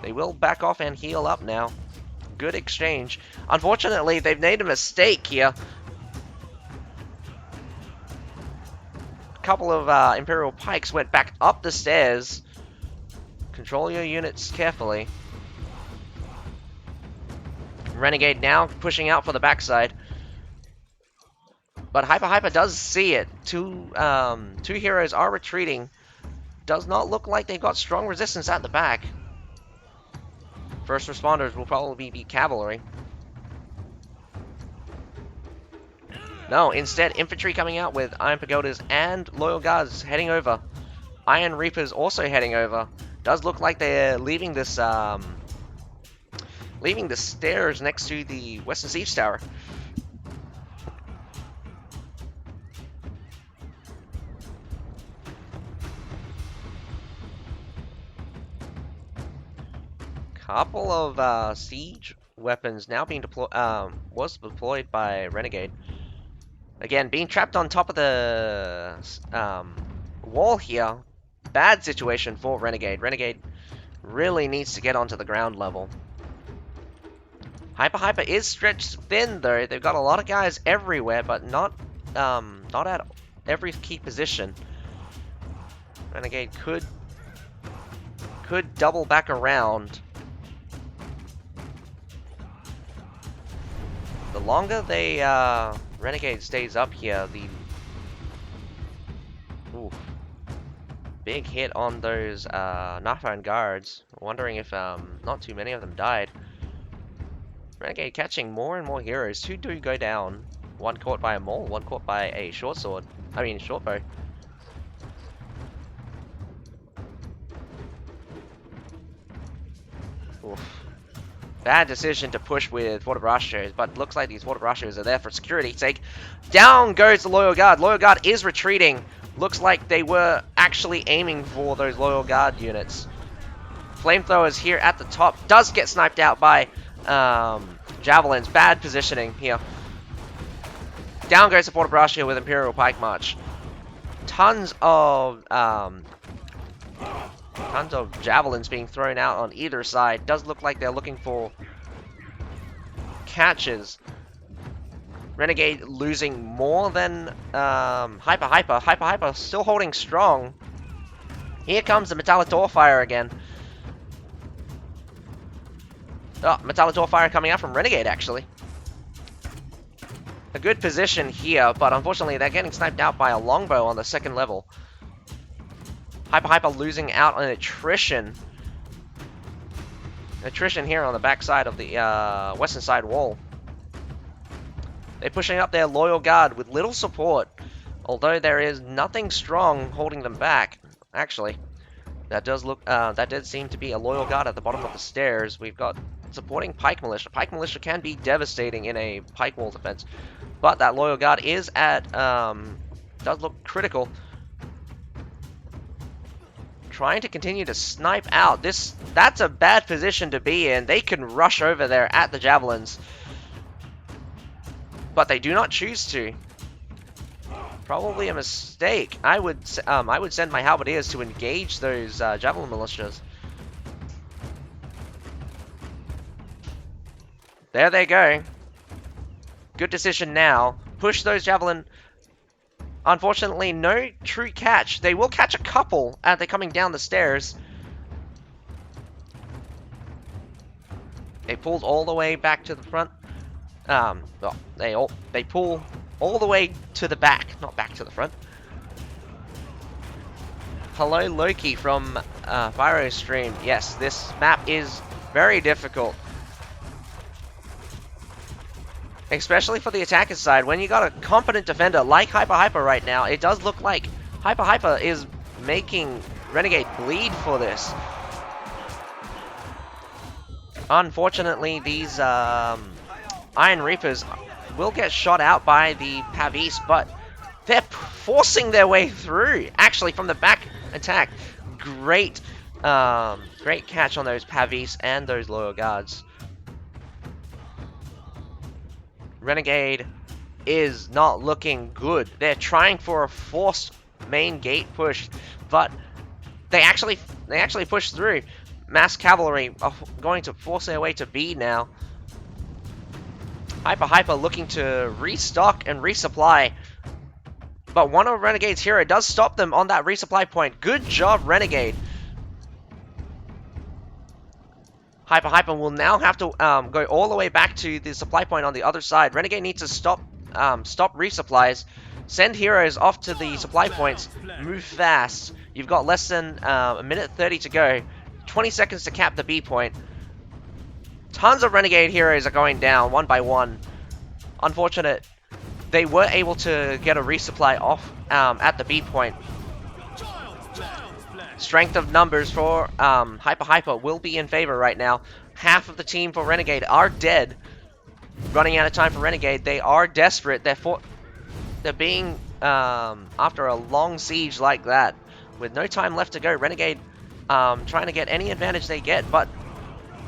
Speaker 1: They will back off and heal up now. good exchange. Unfortunately, they've made a mistake here. A couple of Imperial Pikes went back up the stairs. Control your units carefully. Renegade now pushing out for the backside. But HypaHypa does see it. Two heroes are retreating. Does not look like they've got strong resistance at the back. First responders will probably be cavalry. No, instead, infantry coming out with Iron Pagodas and Loyal Guards heading over. Iron Reapers also heading over. Does look like they're leaving this, leaving the stairs next to the Western Siege Tower. Couple of siege weapons now being deployed. Was deployed by Renegade. Again, being trapped on top of the wall here. Bad situation for Renegade. Renegade really needs to get onto the ground level. HypaHypa is stretched thin though. They've got a lot of guys everywhere, but not at every key position. Renegade could double back around. The longer they Renegade stays up here, the big hit on those Knife Iron Guards. Wondering if not too many of them died. Renegade catching more and more heroes. Two do go down. One caught by a maul, one caught by a short sword. I mean short bow. Oof. Bad decision to push with Fortebrachos, but looks like these Fortebrachos are there for security's sake. Down goes the Loyal Guard. Loyal Guard is retreating. Looks like they were actually aiming for those Loyal Guard units. Flamethrowers here at the top. Does get sniped out by javelins. Bad positioning here. Down goes the Fortebrachos with Imperial Pike March. Tons of javelins being thrown out on either side. Does look like they're looking for catches. Renegade losing more than HypaHypa. HypaHypa still holding strong. Here comes the Metallitor fire again. Oh, Metallitor fire coming out from Renegade actually. A good position here, but unfortunately they're getting sniped out by a longbow on the second level. HypaHypa losing out on attrition. Attrition here on the back side of the western side wall. They're pushing up their Loyal Guard with little support, although there is nothing strong holding them back. Actually, that did seem to be a Loyal Guard at the bottom of the stairs. We've got supporting Pike Militia. Pike Militia can be devastating in a Pike Wall defense, but that Loyal Guard is at does look critical. Trying to continue to snipe out. That's a bad position to be in. They can rush over there at the javelins, but they do not choose to. Probably a mistake. I would send my halberdiers to engage those javelin militias. There they go. Good decision now. Push those javelin. Unfortunately, no true catch. They will catch a couple as they're coming down the stairs. They pulled all the way back to the front. Well, they pull all the way to the back, not back to the front. Hello, Loki from ViroStream. Yes, this map is very difficult, especially for the attacker side. When you got a competent defender like HypaHypa right now, it does look like HypaHypa is making Renegade bleed for this. Unfortunately, these Iron Reapers will get shot out by the Pavis, but they're forcing their way through. Actually, from the back attack, great catch on those Pavis and those Loyal Guards. Renegade is not looking good. They're trying for a forced main gate push, but they actually push through. Mass Cavalry are going to force their way to B now. HypaHypa looking to restock and resupply. But one of Renegade's hero does stop them on that resupply point. Good job, Renegade. HypaHypa will now have to go all the way back to the supply point on the other side. Renegade needs to stop resupplies. Send heroes off to the supply points. Move fast. You've got less than a minute 30 to go. 20 seconds to cap the B point. Tons of Renegade heroes are going down one by one. Unfortunate. They were able to get a resupply off at the B point. Strength of numbers for HypaHypa will be in favor right now. Half of the team for Renegade are dead. Running out of time for Renegade. They are desperate. They're being after a long siege like that, with no time left to go. Renegade trying to get any advantage they get, but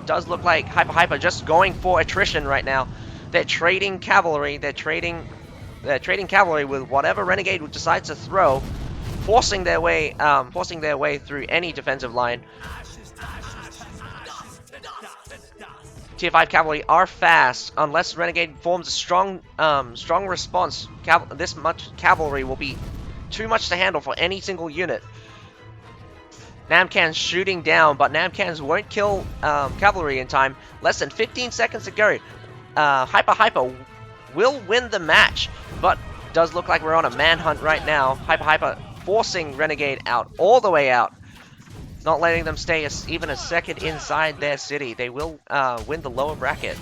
Speaker 1: does look like HypaHypa just going for attrition right now. They're trading cavalry. They're trading cavalry with whatever Renegade decides to throw, forcing their way through any defensive line. Tier 5 cavalry are fast. Unless Renegade forms a strong response, this much cavalry will be too much to handle for any single unit. Namcan's shooting down, but Namcans won't kill cavalry in time. Less than 15 seconds to go. HypaHypa will win the match, but does look like we're on a manhunt right now. HypaHypa forcing Renegade out, all the way out. Not letting them stay even a second inside their city. They will win the lower bracket.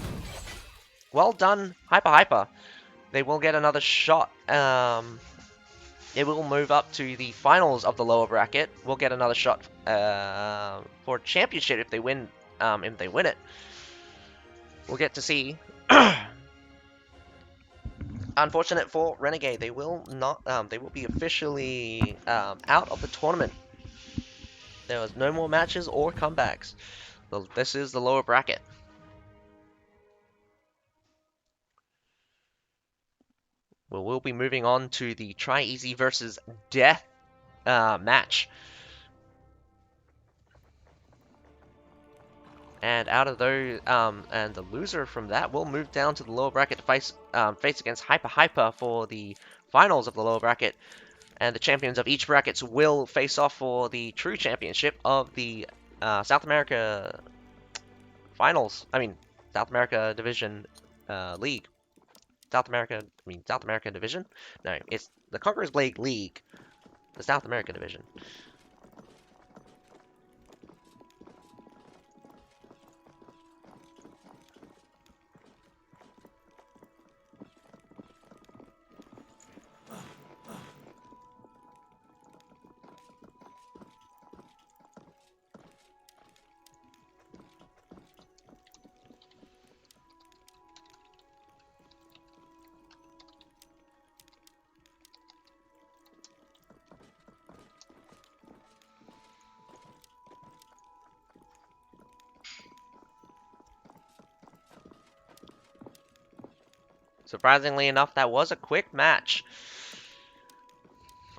Speaker 1: Well done, HypaHypa. They will get another shot. It will move up to the finals of the lower bracket. We'll get another shot for championship if they win. If they win it, we'll get to see. Unfortunate for Renegade, they will not. They will be officially out of the tournament. There was no more matches or comebacks. This is the lower bracket. We'll be moving on to the TryEasy VS Death match. And out of those, and the loser from that will move down to the lower bracket to face against HypaHypa for the finals of the lower bracket. And the champions of each brackets will face off for the true championship of the South America finals. South America Division League. South America Division? No, it's the Conqueror's Blade League. The South America Division. Surprisingly enough, that was a quick match.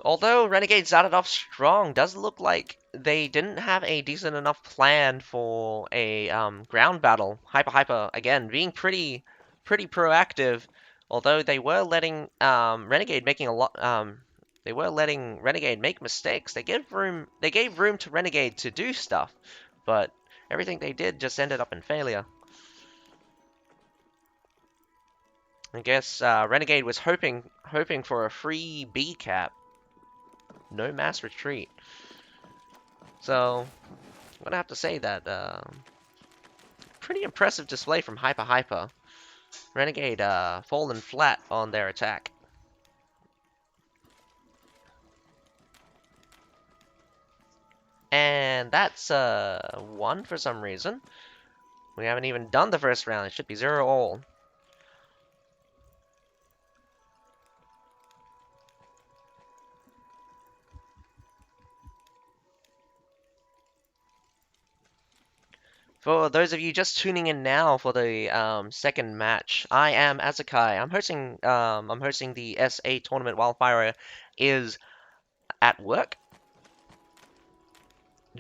Speaker 1: Although Renegade started off strong, does look like they didn't have a decent enough plan for a ground battle. HypaHypa again being pretty proactive. Although they were letting Renegade making a lot. They were letting Renegade make mistakes. They gave room to Renegade to do stuff, but everything they did just ended up in failure. I guess Renegade was hoping for a free B cap. No mass retreat. So, I'm gonna have to say that pretty impressive display from HypaHypa. Renegade fallen flat on their attack. And that's 1 for some reason. We haven't even done the first round. It should be 0 all. For those of you just tuning in now for the second match, I am Azakai. I'm hosting the SA tournament while Fyra is at work.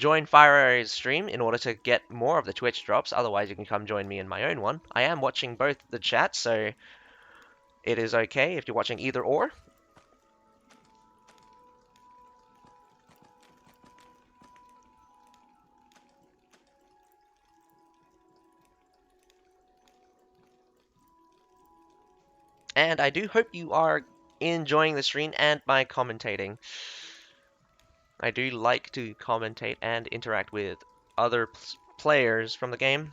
Speaker 1: join FireArea's stream in order to get more of the Twitch drops. Otherwise, you can come join me in my own one. I am watching both the chats, so it is okay if you're watching either or. And I do hope you are enjoying the stream and my commentating. I do like to commentate and interact with other players from the game.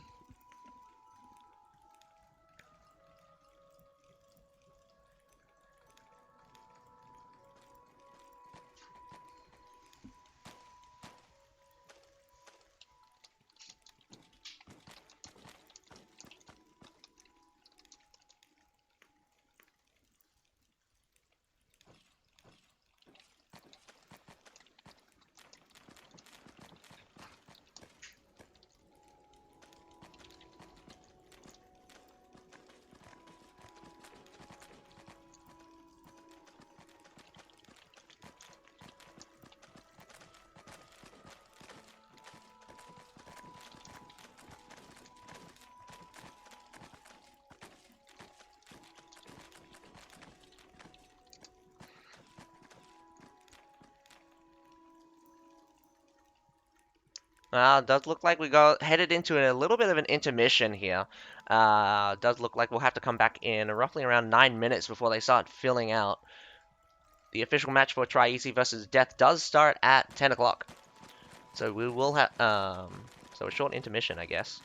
Speaker 1: Does look like we got headed into a little bit of an intermission here. Does look like we'll have to come back in roughly around 9 minutes before they start filling out. The official match for TryEasy VS Death does start at 10 o'clock. So we will have, so a short intermission, I guess.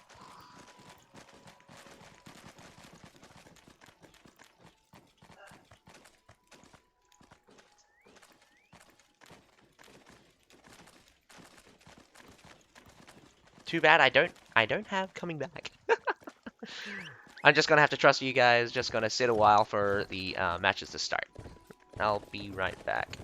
Speaker 1: Too bad I don't have coming back. I'm just gonna have to trust you guys, just gonna sit a while for the matches to start. I'll be right back.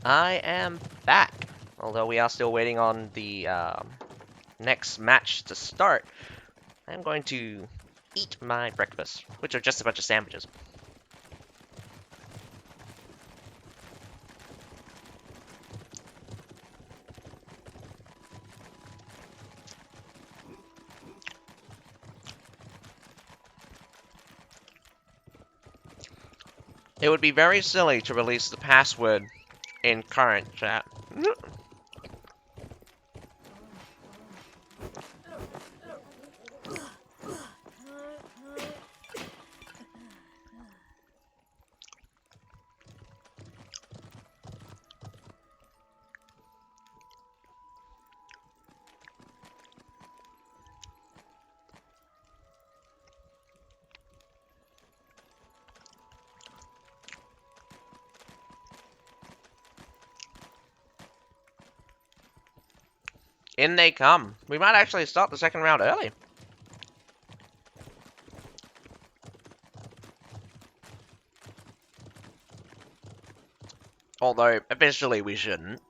Speaker 1: I am back. Although we are still waiting on the next match to start, I'm going to eat my breakfast, which are just a bunch of sandwiches. It would be very silly to release the password in current chat. In they come. We might actually start the second round early. Although, eventually we shouldn't.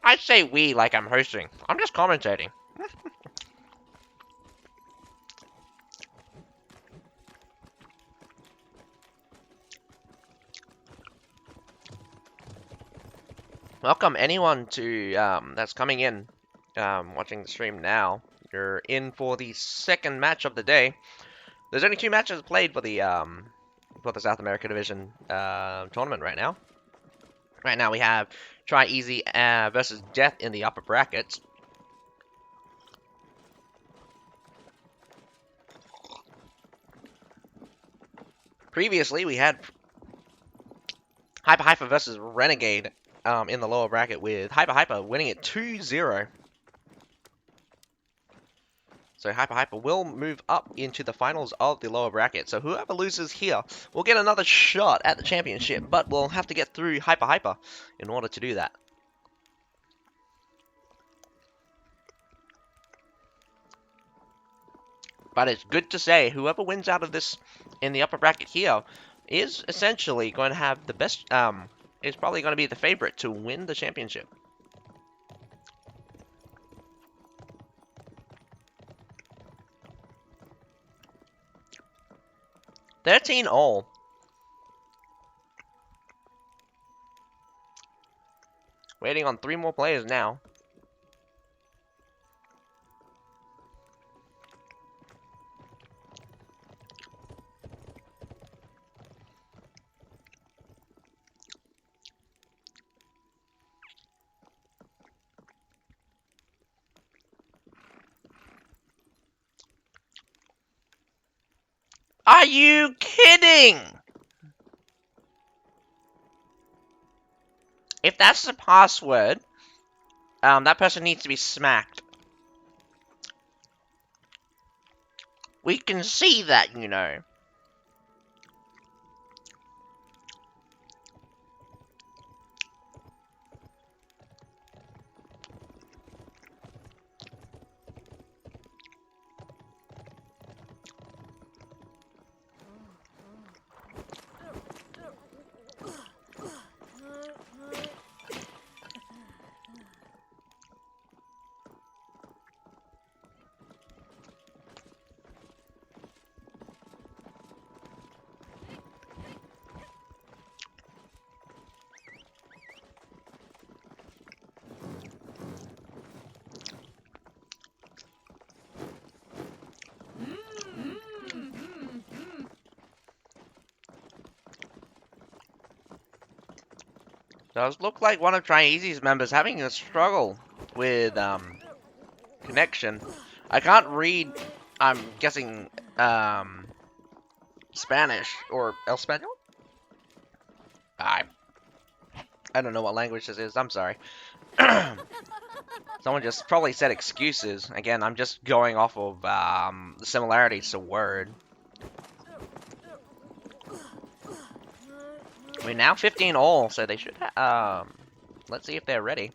Speaker 1: I say we like I'm hosting. I'm just commentating. Welcome anyone to that's coming in, watching the stream now. You're in for the second match of the day. There's only 2 matches played for the South America Division tournament right now. Right now we have TryEasy versus Death in the upper brackets. Previously we had HypaHypa versus Renegade in the lower bracket with HypaHypa winning it 2-0. So HypaHypa will move up into the finals of the lower bracket. So whoever loses here will get another shot at the championship, but we'll have to get through HypaHypa in order to do that. But it's good to say whoever wins out of this in the upper bracket here is essentially going to have the best, is probably going to be the favorite to win the championship. $13 all. Waiting on 3 more players now. Are you kidding? If that's the password, that person needs to be smacked. We can see that, you know. Does look like one of TryEasy's members having a struggle with connection. I can't read. I'm guessing Spanish or El Español. I don't know what language this is. I'm sorry. Someone just probably said excuses. Again, I'm just going off of the similarities to word. We're now 15 all, so they should. Let's see if they're ready.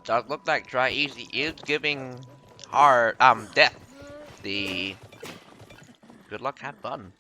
Speaker 1: Does look like TryEasy is giving Death the good luck, have fun.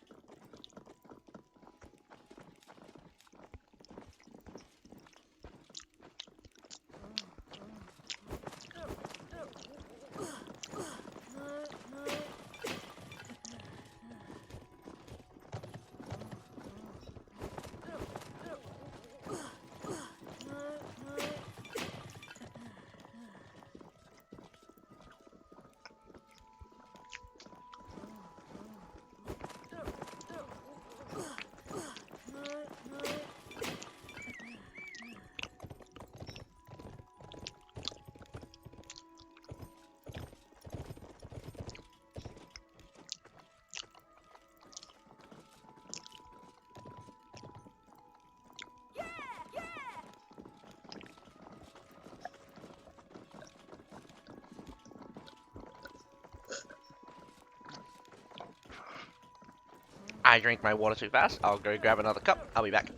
Speaker 1: I drink my water too fast. I'll go grab another cup. I'll be back.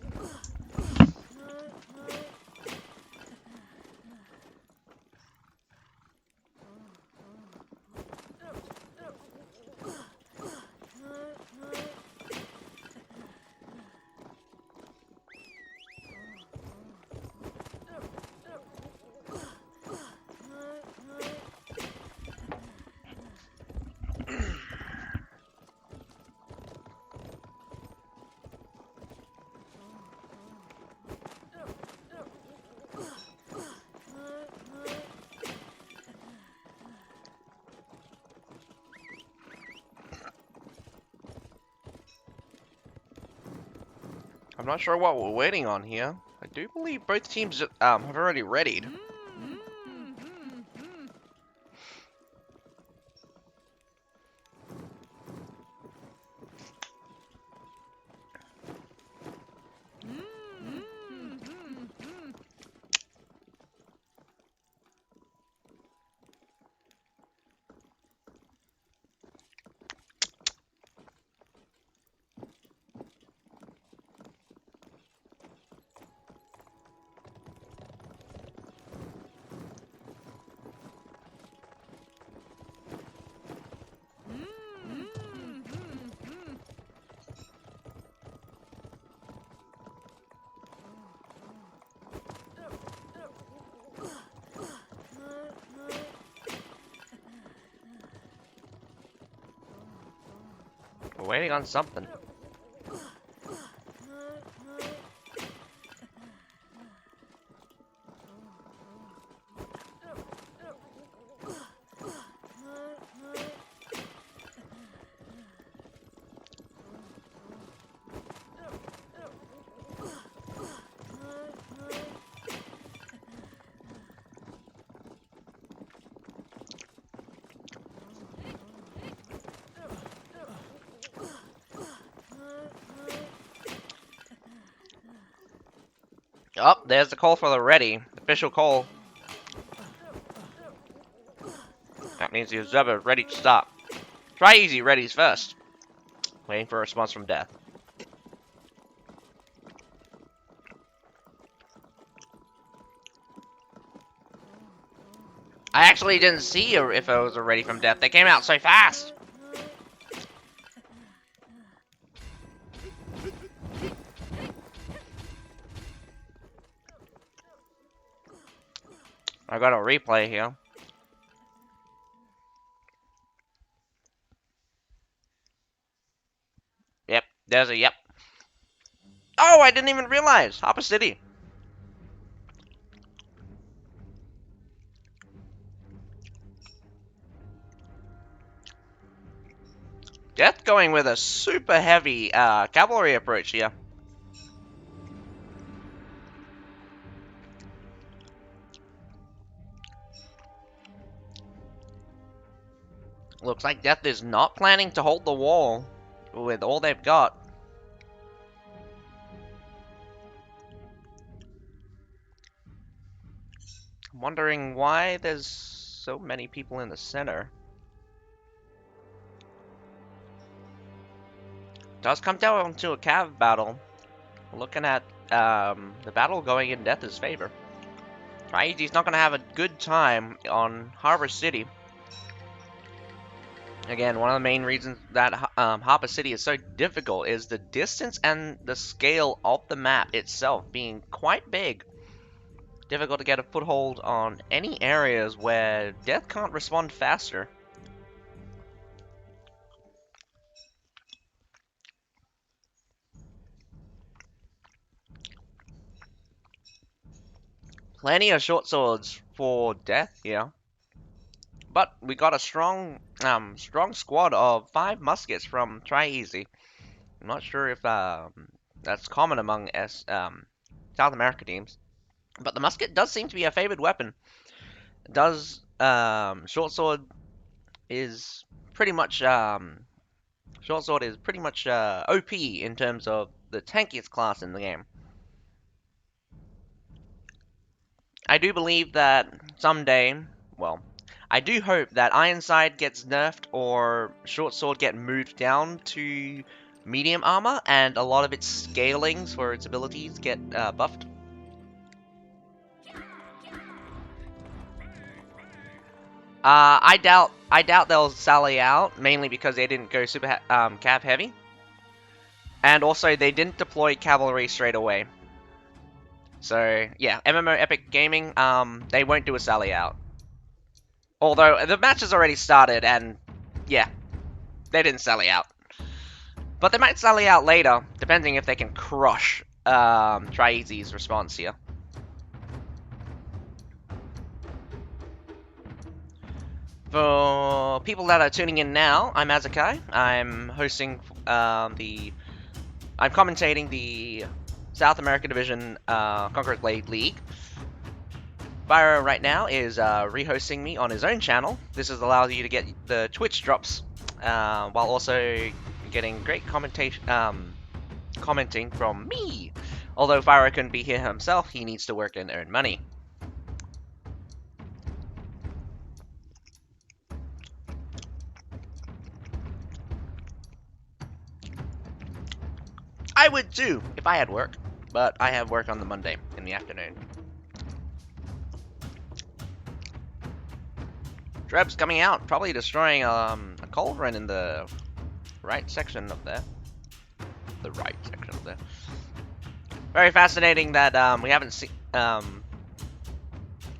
Speaker 1: I'm not sure what we're waiting on here. I do believe both teams have already readied. We're waiting on something. Oh, there's the call for the ready. Official call. That means the observer is ready to start. TryEasy readies first. Waiting for a response from Death. I actually didn't see if it was ready from Death. They came out so fast. I got a replay here. Yep, there's a yep. Oh, I didn't even realize. HypaHypa City. Death going with a super heavy cavalry approach here. Looks like Death is not planning to hold the wall with all they've got. I'm wondering why there's so many people in the center. Does come down to a cav battle. Looking at the battle going in Death's favor. TryEasy's not going to have a good time on Harbor City. Again, one of the main reasons that Harbor City is so difficult is the distance and the scale of the map itself being quite big. Difficult to get a foothold on any areas where Death can't respond faster. Plenty of short swords for Death here. But we got a strong squad of 5 muskets from TryEasy. I'm not sure if that's common among South America teams. But the musket does seem to be a favored weapon. Short sword is pretty much OP in terms of the tankiest class in the game. I do believe that someday, well, I do hope that Ironside gets nerfed or Short Sword get moved down to medium armor and a lot of its scalings for its abilities get buffed. I doubt they'll sally out, mainly because they didn't go super cav heavy. And also, they didn't deploy cavalry straight away. So, yeah, MMO Epic Gaming, they won't do a sally out. Although, the match has already started, and, yeah, they didn't sally out. But they might sally out later, depending if they can crush TryEasy's response here. For people that are tuning in now, I'm Azakai. I'm hosting I'm commentating the South America Division Conqueror Blade League. Byro right now is rehosting me on his own channel. This allows you to get the Twitch drops while also getting great commenting from me. Although Fyro couldn't be here himself, he needs to work and earn money. I would too, if I had work, but I have work on the Monday in the afternoon. Dreb's coming out, probably destroying a cauldron in the right section of there. The right section of there. Very fascinating that we haven't seen...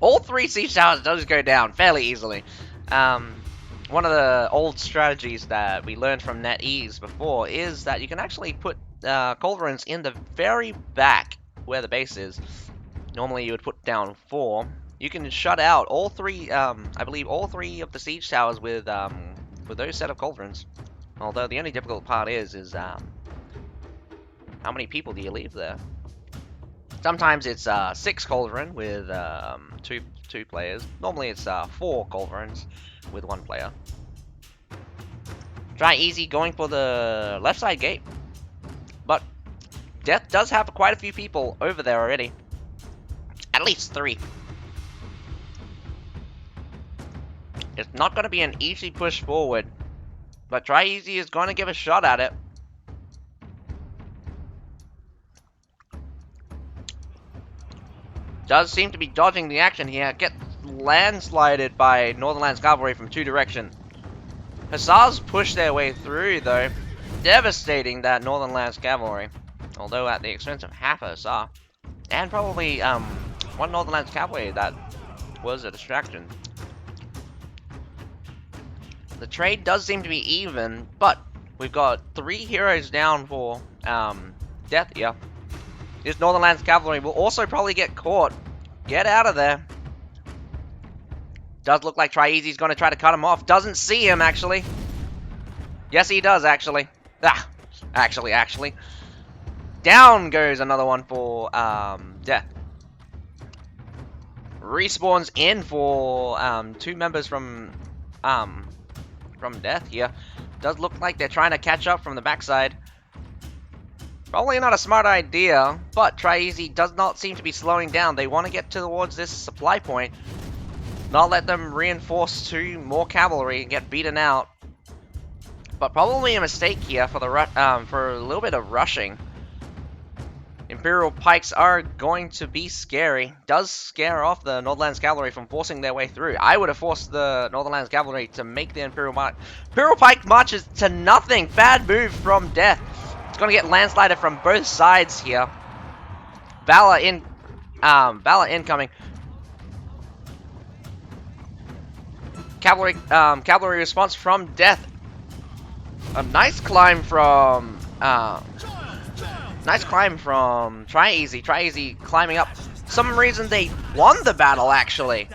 Speaker 1: all 3 siege towers does go down fairly easily. One of the old strategies that we learned from NetEase before is that you can actually put cauldrons in the very back where the base is. Normally you would put down 4. You can shut out all 3, I believe all 3 of the siege towers with those set of cauldrons. Although the only difficult part is how many people do you leave there? Sometimes it's 6 cauldron with two players. Normally it's 4 cauldrons with 1 player. TryEasy going for the left side gate. But Death does have quite a few people over there already. At least 3. It's not going to be an easy push forward. But TryEasy is going to give a shot at it. Does seem to be dodging the action here. Gets landslided by Northern Lands Cavalry from 2 directions. Hussars push their way through though, devastating that Northern Lands Cavalry. Although at the expense of half a Hussar. And probably 1 Northern Lands Cavalry that was a distraction. The trade does seem to be even, but we've got 3 heroes down for Death here. This Northern Lands Cavalry will also probably get caught. Get out of there. Does look like TryEasy's going to try to cut him off. Doesn't see him, actually. Yes, he does, actually. Actually. Down goes another one for Death. Respawns in for 2 members from Death here. Does look like they're trying to catch up from the backside. Probably not a smart idea, but TryEasy does not seem to be slowing down. They want to get towards this supply point. Not let them reinforce 2 more cavalry and get beaten out. But probably a mistake here for the for a little bit of rushing. Imperial Pikes are going to be scary. Does scare off the Northernlands Cavalry from forcing their way through. I would have forced the Northernlands Cavalry to make the Imperial Pike. Imperial Pike marches to nothing. Bad move from Death. It's going to get landslided from both sides here. Valor incoming. Cavalry response from Death. A nice climb from TryEasy. TryEasy climbing up. Some reason they won the battle actually.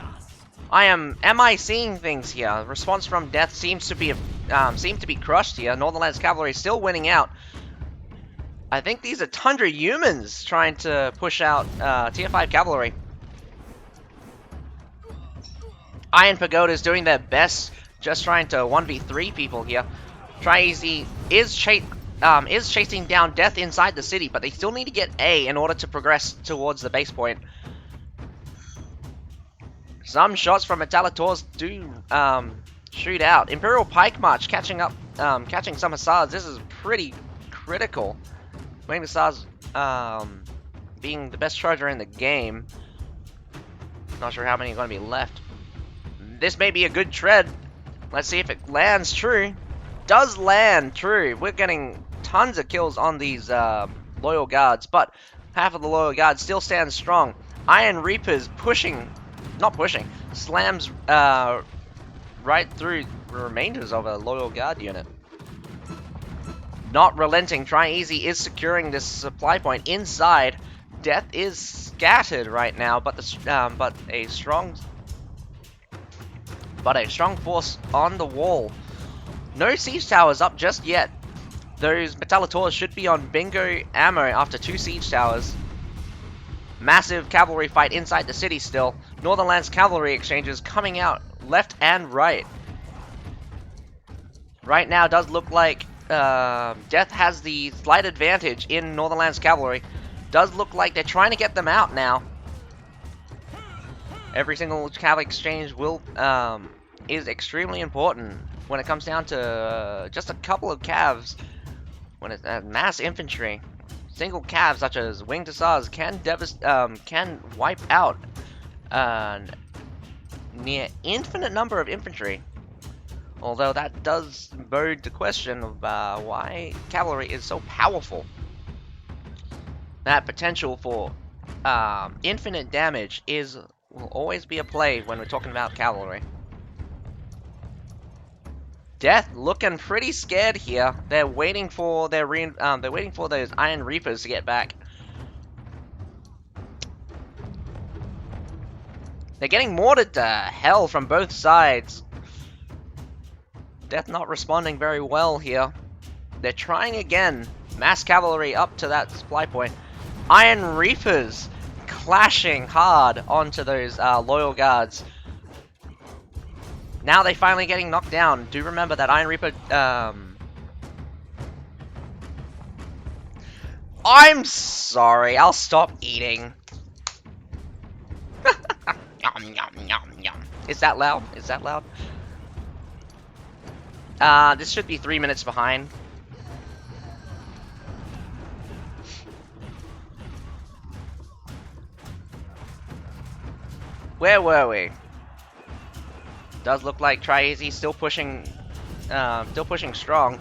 Speaker 1: Am I seeing things here? Response from Death seems to be crushed here. Northernlands Cavalry still winning out. I think these are Tundra humans trying to push out Tier 5 Cavalry. Iron Pagoda is doing their best, just trying to 1v3 people here. TryEasy is chasing down Death inside the city, but they still need to get A in order to progress towards the base point. Some shots from Metallators do shoot out. Imperial Pike March catching some Hussars. This is pretty critical. Wing Hussars being the best charger in the game. Not sure how many are going to be left. This may be a good tread. Let's see if it lands true. Does land true. We're getting tons of kills on these loyal guards, but half of the loyal guards still stand strong. Iron Reapers slams right through the remainders of a loyal guard unit. Not relenting. TryEasy is securing this supply point inside. Death is scattered right now, but a strong force on the wall. No siege towers up just yet. Those Metallators should be on bingo ammo after 2 siege towers. Massive cavalry fight inside the city still. Northernlands Cavalry exchanges coming out left and right. Right now does look like Death has the slight advantage in Northernlands Cavalry. Does look like they're trying to get them out now. Every single cav exchange is extremely important when it comes down to just a couple of calves. When it's mass infantry, single calves such as Winged Hussars can wipe out near infinite number of infantry. Although that does bode the question of why cavalry is so powerful. That potential for infinite damage will always be a play when we're talking about cavalry. Death looking pretty scared here. They're waiting for those Iron Reapers to get back. They're getting mortared to hell from both sides. Death not responding very well here. They're trying again. Mass cavalry up to that supply point. Iron Reapers clashing hard onto those loyal guards. Now they finally getting knocked down. Do remember that Iron Reaper. I'm sorry. I'll stop eating. Yum, yum, yum, yum. Is that loud? Is that loud? This should be 3 minutes behind. Where were we? Does look like TryEasy still pushing strong.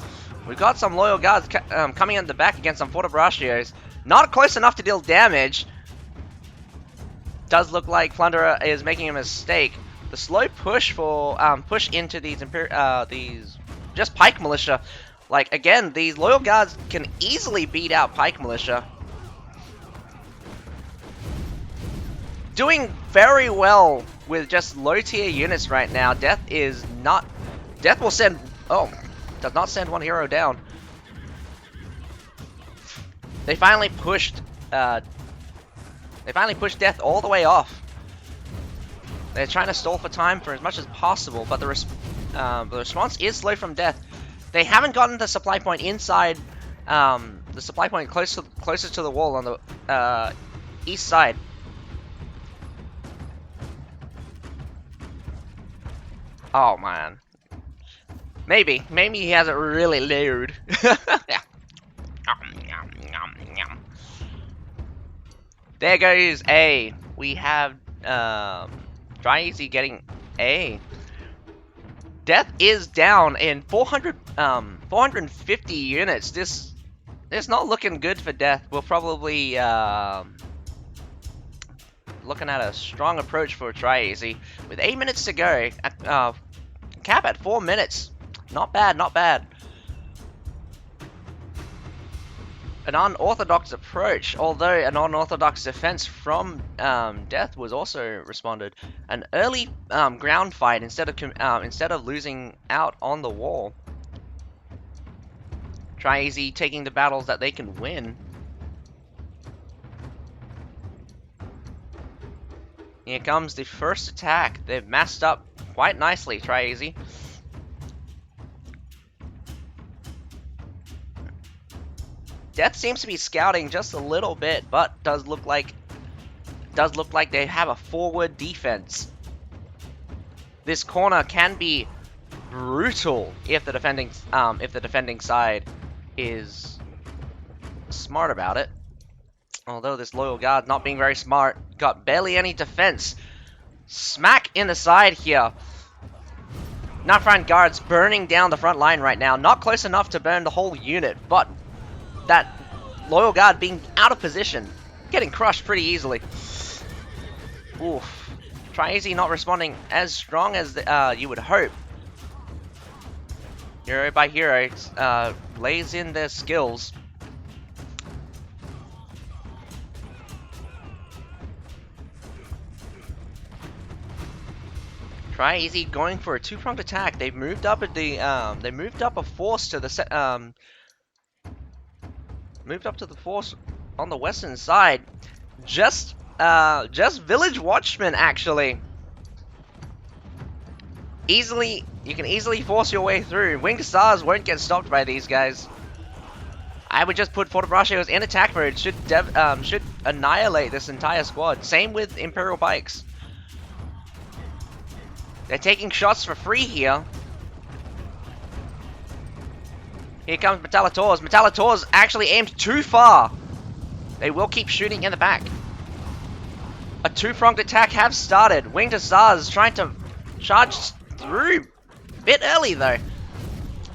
Speaker 1: We've got some loyal guards coming in the back against some Fortibracios. Not close enough to deal damage. Does look like Plunderer is making a mistake. The slow push for push into these just Pike Militia. Like again, these loyal guards can easily beat out Pike Militia. Doing very well with just low tier units right now. Death will send. Oh, does not send one hero down. They finally pushed. Death all the way off. They're trying to stall for time for as much as possible, but the response is slow from Death. They haven't gotten the supply point inside. The supply point closest to the wall on the east side. Oh man. Maybe he hasn't really loaded. Yeah. There goes A. We have TryEasy getting A. Death is down in 450 units. This is not looking good for Death. We'll probably looking at a strong approach for TryEasy with 8 minutes to go. Cap at 4 minutes. Not bad, not bad. An unorthodox approach, although an unorthodox defense from Death was also responded. An early ground fight instead of losing out on the wall. TryEasy taking the battles that they can win. Here comes the first attack. They've masked up quite nicely, TryEasy. Death seems to be scouting just a little bit, but does look like they have a forward defense. This corner can be brutal if the defending side is smart about it. Although this loyal guard not being very smart, got barely any defense. Smack in the side here. Front guards burning down the front line right now. Not close enough to burn the whole unit, but that loyal guard being out of position, getting crushed pretty easily. Oof. TryEasy not responding as strong as you would hope. Hero by hero lays in their skills. TryEasy going for a two-pronged attack. They've moved up at the they moved up a force to the moved up to the force on the western side. Just village watchmen actually. You can easily force your way through. Winged Stars won't get stopped by these guys. I would just put Fortebraccios in attack mode. Should annihilate this entire squad. Same with Imperial Pikes. They're taking shots for free here. Here comes Metallators. Metallators actually aimed too far. They will keep shooting in the back. A two-pronged attack has started. Winged Stars trying to charge through. Bit early though.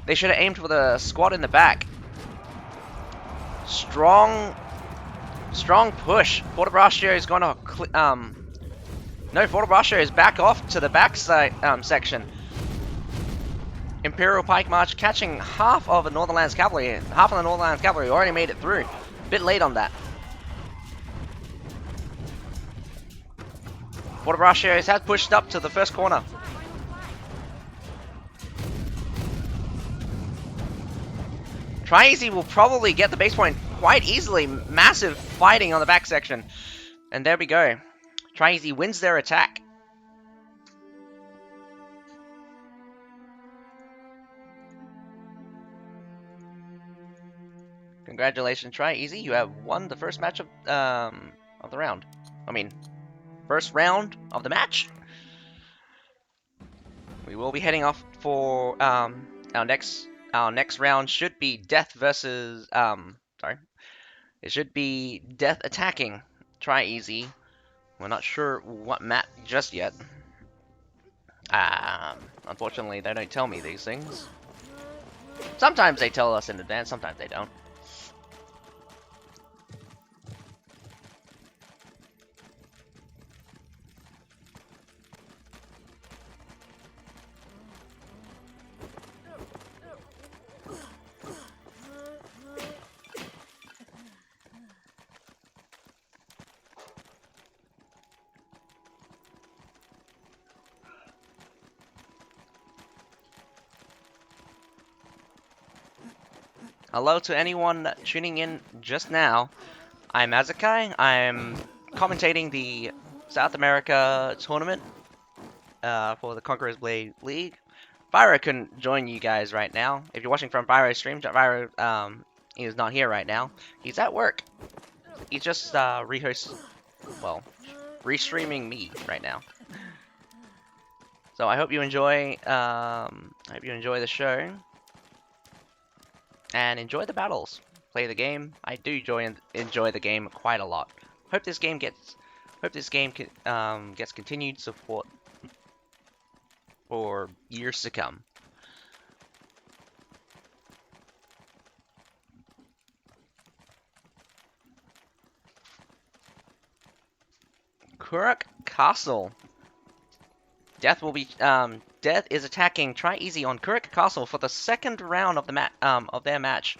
Speaker 1: They should have aimed for the squad in the back. Strong push. Fortebraccio is going to no, Fortebraccio is back off to the back side section. Imperial Pike March catching half of the Northernlands Cavalry. Half of the Northernlands Cavalry already made it through. Bit late on that. Fortebraccio has pushed up to the first corner. TryEasy will probably get the base point quite easily. Massive fighting on the back section. And there we go. TryEasy wins their attack. Congratulations, TryEasy. You have won the first match of the round. I mean, first round of the match. We will be heading off for our next round. Should be Death versus it should be Death attacking TryEasy. We're not sure what map just yet. Unfortunately, they don't tell me these things. Sometimes they tell us in advance, sometimes they don't. Hello to anyone tuning in just now. I'm Azakai. I'm commentating the South America tournament for the Conqueror's Blade League. Byro couldn't join you guys right now. If you're watching from Byro's stream, Byro he is not here right now. He's at work. He's just restreaming me right now. So I hope you enjoy. I hope you enjoy the show. And enjoy the battles. Play the game. I do enjoy the game quite a lot. Hope this game gets continued support for years to come. Kuruk Castle. Death is attacking TryEasy on Kuruk Castle for the second round of their match.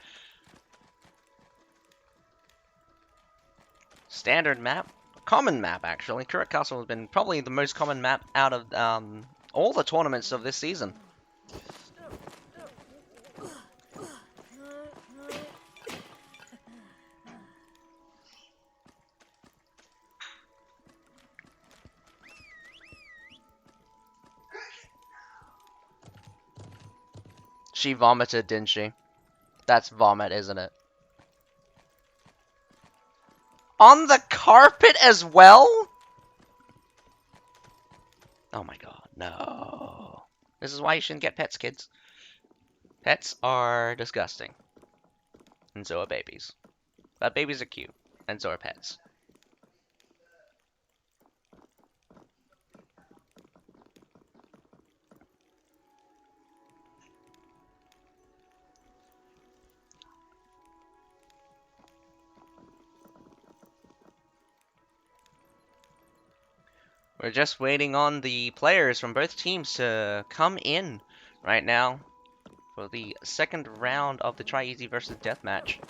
Speaker 1: Standard map, common map actually. Kuruk Castle has been probably the most common map out of all the tournaments of this season. She vomited, didn't she? That's vomit, isn't it? On the carpet as well? Oh my god, no. This is why you shouldn't get pets, kids. Pets are disgusting. And so are babies. But babies are cute. And so are pets. We're just waiting on the players from both teams to come in right now for the second round of the TryEasy vs Death match.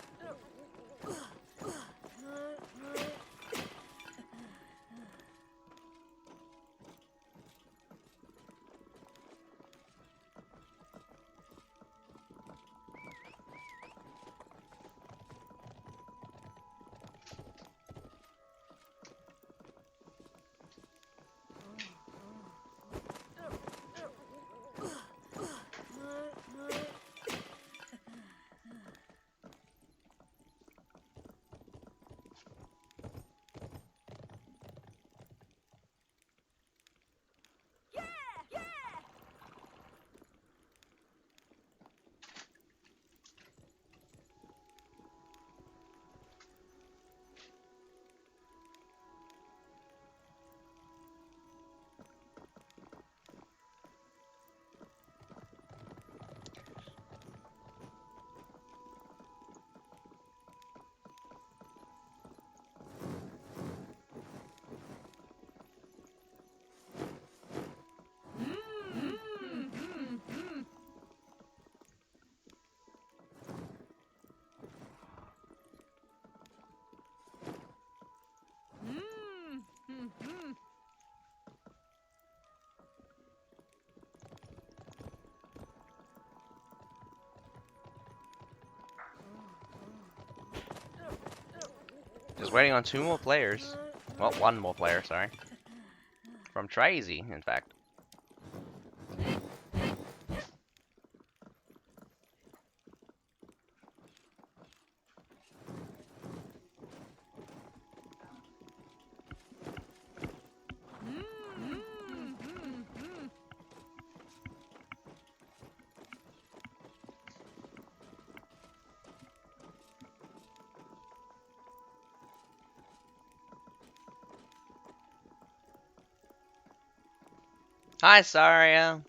Speaker 1: Just waiting on two more players. Well, one more player, sorry. From TryEasy, in fact. Hi, Saria.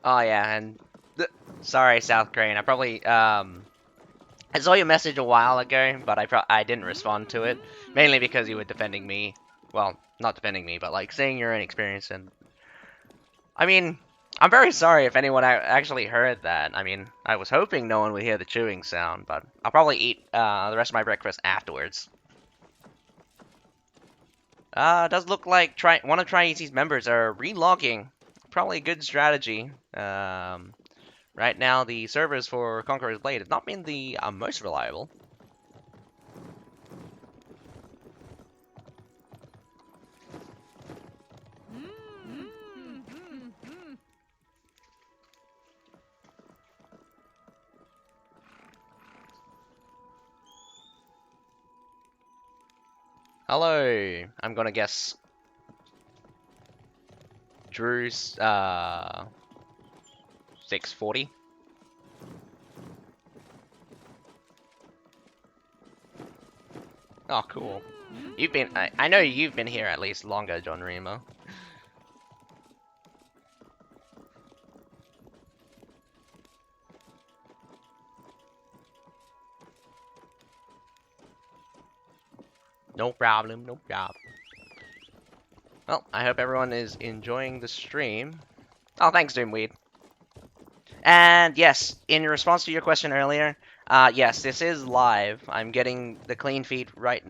Speaker 1: Oh yeah, and sorry, South Korean. I probably I saw your message a while ago, but I didn't respond to it mainly because you were defending me. Well, not defending me, but like saying your own experience. And I mean, I'm very sorry if anyone actually heard that. I mean, I was hoping no one would hear the chewing sound, but I'll probably eat the rest of my breakfast afterwards. Does look like one of TryEasy's members are relogging. Probably a good strategy. Right now, the servers for Conqueror's Blade have not been the most reliable. Hello, I'm gonna guess Drew's 640.
Speaker 2: Oh, cool. You've been. I know you've been here at least longer, John Remo. No problem, no problem. Well, I hope everyone is enjoying the stream. Oh, thanks, Doomweed. And yes, in response to your question earlier, yes, this is live. I'm getting the clean feed right,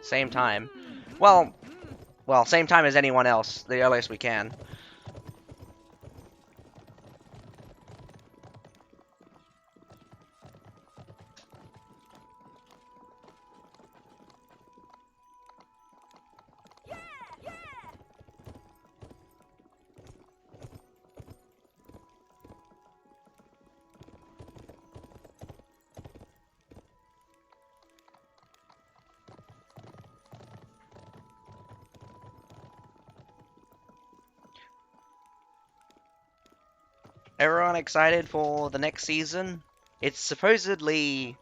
Speaker 2: same time. Well, same time as anyone else, the earliest we can. Everyone excited for the next season? It's supposedly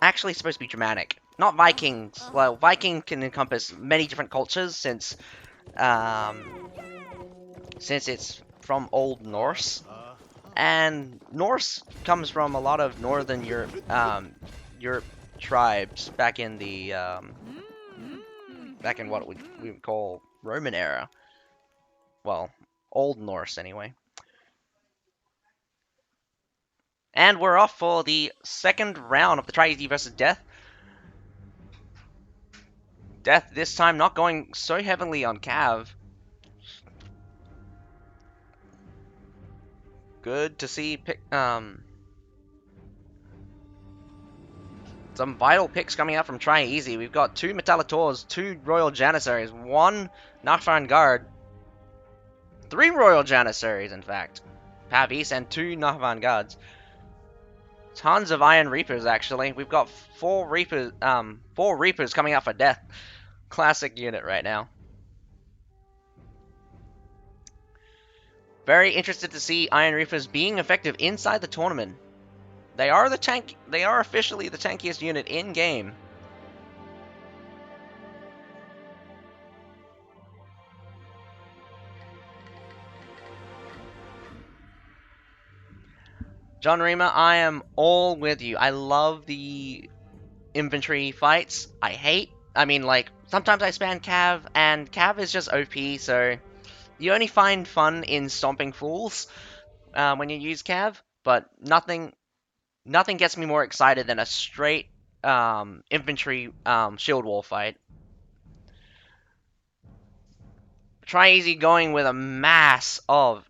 Speaker 2: actually supposed to be dramatic. Not Vikings. Well, Viking can encompass many different cultures um, since it's from Old Norse, and Norse comes from a lot of Northern Europe tribes back in the back in what we would call Roman era. Well, Old Norse anyway. And we're off for the second round of the TryEasy VS Death. Death this time not going so heavily on Cav. Good to see some vital picks coming out from TryEasy. We've got 2 Metallators, 2 Royal Janissaries, 1 Nachfan Guard, 3 Royal Janissaries in fact. Pavis and 2 Nachfan Guards. Tons of Iron Reapers actually. We've got 4 Reapers coming out for Death. Classic unit right now. Very interested to see Iron Reapers being effective inside the tournament. They are officially the tankiest unit in game. John Rima, I am all with you. I love the infantry fights. I mean, like, sometimes I spam Cav, and Cav is just OP, so you only find fun in stomping fools when you use Cav, but nothing gets me more excited than a straight infantry shield wall fight. TryEasy going with a massive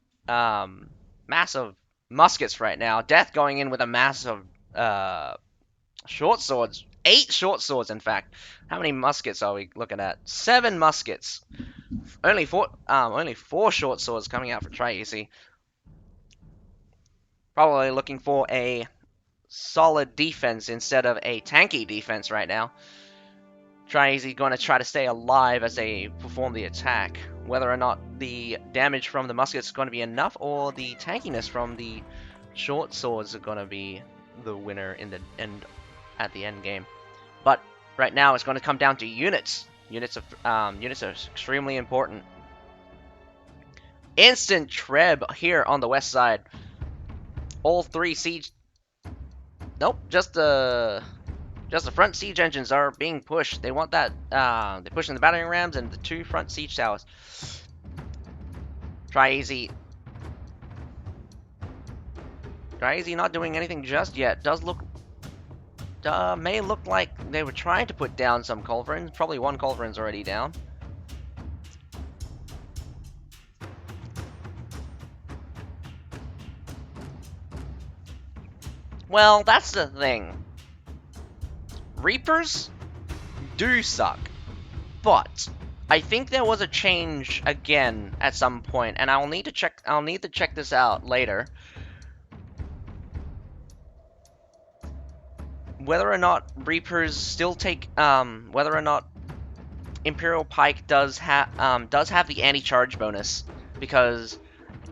Speaker 2: muskets right now. Death going in with a massive short swords. 8 short swords, in fact. How many muskets are we looking at? 7 muskets. Only 4 short swords coming out for TryEasy. Probably looking for a solid defense instead of a tanky defense right now. TryEasy going to try to stay alive as they perform the attack. Whether or not the damage from the muskets is going to be enough, or the tankiness from the short swords are going to be the winner in the end at the end game. But right now, it's going to come down to units. Units are extremely important. Instant Treb here on the west side. All 3 siege. Nope, just the front siege engines are being pushed. They want that. They're pushing the battering rams and the 2 front siege towers. TryEasy not doing anything just yet. May look like they were trying to put down some culverins. Probably 1 culverin's already down. Well, that's the thing. Reapers do suck, but I think there was a change again at some point, and I'll need to check this out later. Whether or not Reapers still take, whether or not Imperial Pike does have the anti-charge bonus, because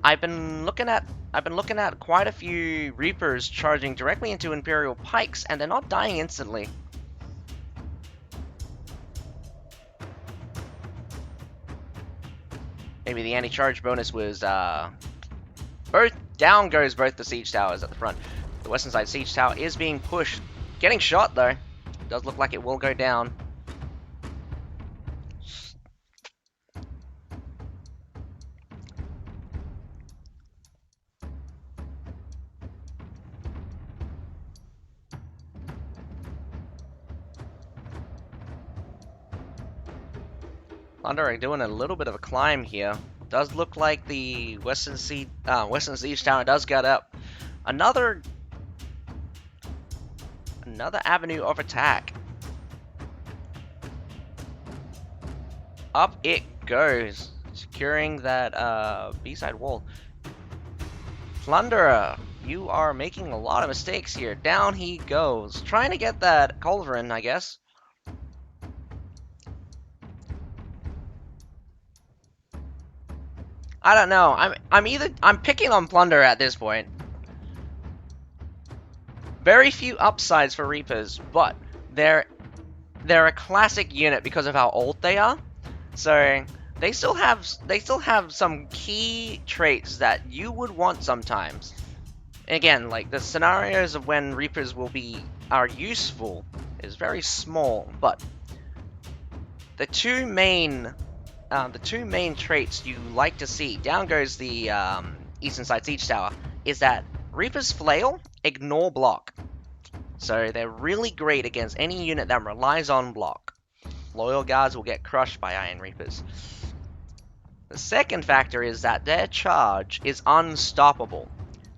Speaker 2: I've been looking at I've been looking at quite a few Reapers charging directly into Imperial Pikes, and they're not dying instantly. Maybe the anti-charge bonus was, both down goes both the siege towers at the front. The western side siege tower is being pushed. Getting shot, though. Does look like it will go down. Thunder are doing a little bit of a climb here. Does look like the western siege tower does get up. Another avenue of attack. Up it goes, securing that B-side wall. Plunderer, you are making a lot of mistakes here. Down he goes, trying to get that culverin, I guess. I don't know. I'm picking on Plunder at this point. Very few upsides for Reapers, but they're a classic unit because of how old they are. So they still have some key traits that you would want sometimes. And again, like the scenarios of when Reapers are useful is very small, but the two main traits you like to see, down goes the eastern side siege tower, is that Reapers flail, ignore block. So they're really great against any unit that relies on block. Loyal guards will get crushed by Iron Reapers. The second factor is that their charge is unstoppable.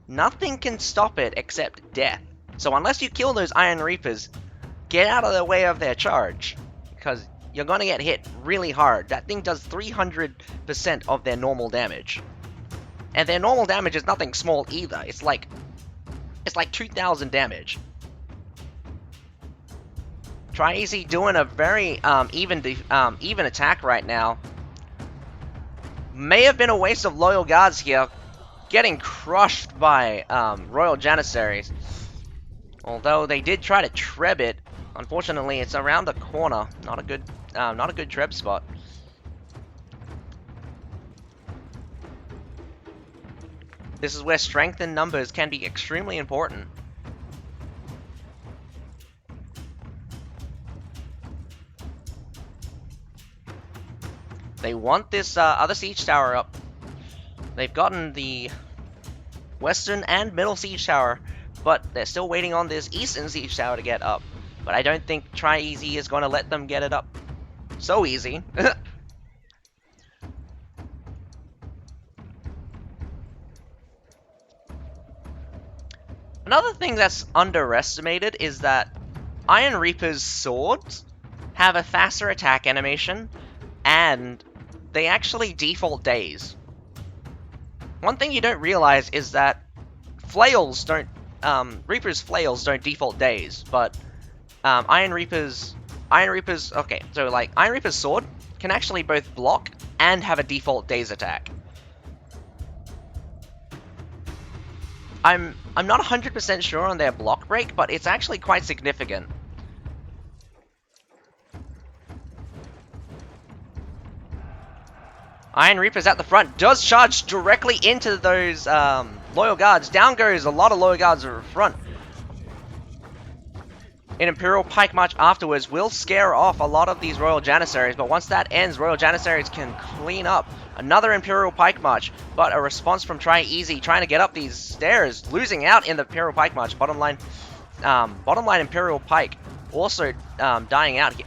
Speaker 2: Nothing can stop it except death. So unless you kill those Iron Reapers, get out of the way of their charge, because you're gonna get hit really hard. That thing does 300% of their normal damage. And their normal damage is nothing small either. It's like 2,000 damage. TryEasy doing a very even attack right now. May have been a waste of loyal guards here, getting crushed by royal janissaries. Although they did try to treb it, unfortunately it's around the corner. Not a good treb spot. This is where strength in numbers can be extremely important. They want this other siege tower up. They've gotten the western and middle siege tower, but they're still waiting on this eastern siege tower to get up. But I don't think TryEasy is going to let them get it up so easy. Another thing that's underestimated is that Iron Reaper's swords have a faster attack animation, and they actually default daze. One thing you don't realize is that Reaper's flails don't default daze, but Iron Reaper's sword can actually both block and have a default daze attack. I'm not 100% sure on their block break, but it's actually quite significant. Iron Reaper's at the front, does charge directly into those loyal guards. Down goes a lot of loyal guards at the front. An Imperial Pike March afterwards will scare off a lot of these Royal Janissaries, but once that ends, Royal Janissaries can clean up. Another Imperial Pike March, but a response from TryEasy trying to get up these stairs, losing out in the Imperial Pike March. Bottom line Imperial Pike also dying out here.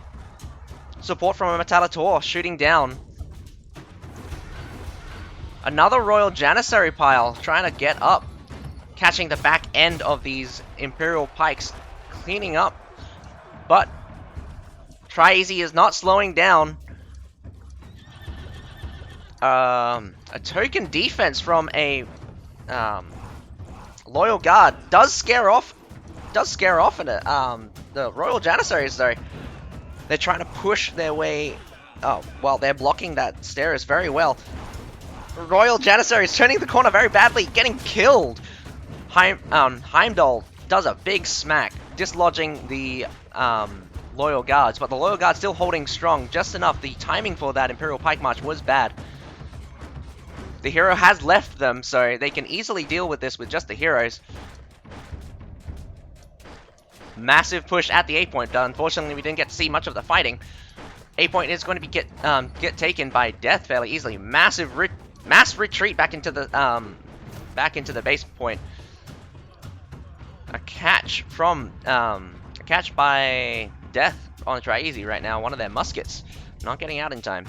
Speaker 2: Support from a Metalator shooting down. Another Royal Janissary pile trying to get up, catching the back end of these Imperial Pikes, cleaning up. But TryEasy is not slowing down. A token defense from a loyal guard does scare off the Royal Janissaries though. They're trying to push their way. Oh well, they're blocking that stairs very well. Royal Janissary is turning the corner very badly, getting killed. Heimdall does a big smack, dislodging the Loyal Guards, but the Loyal Guards still holding strong, just enough. The timing for that Imperial Pike March was bad. The hero has left them, so they can easily deal with this with just the heroes. Massive push at the A point, but unfortunately we didn't get to see much of the fighting. A point is going to be get taken by Death fairly easily. Mass retreat back into the base point. A catch by Death on TryEasy right now. One of their muskets not getting out in time.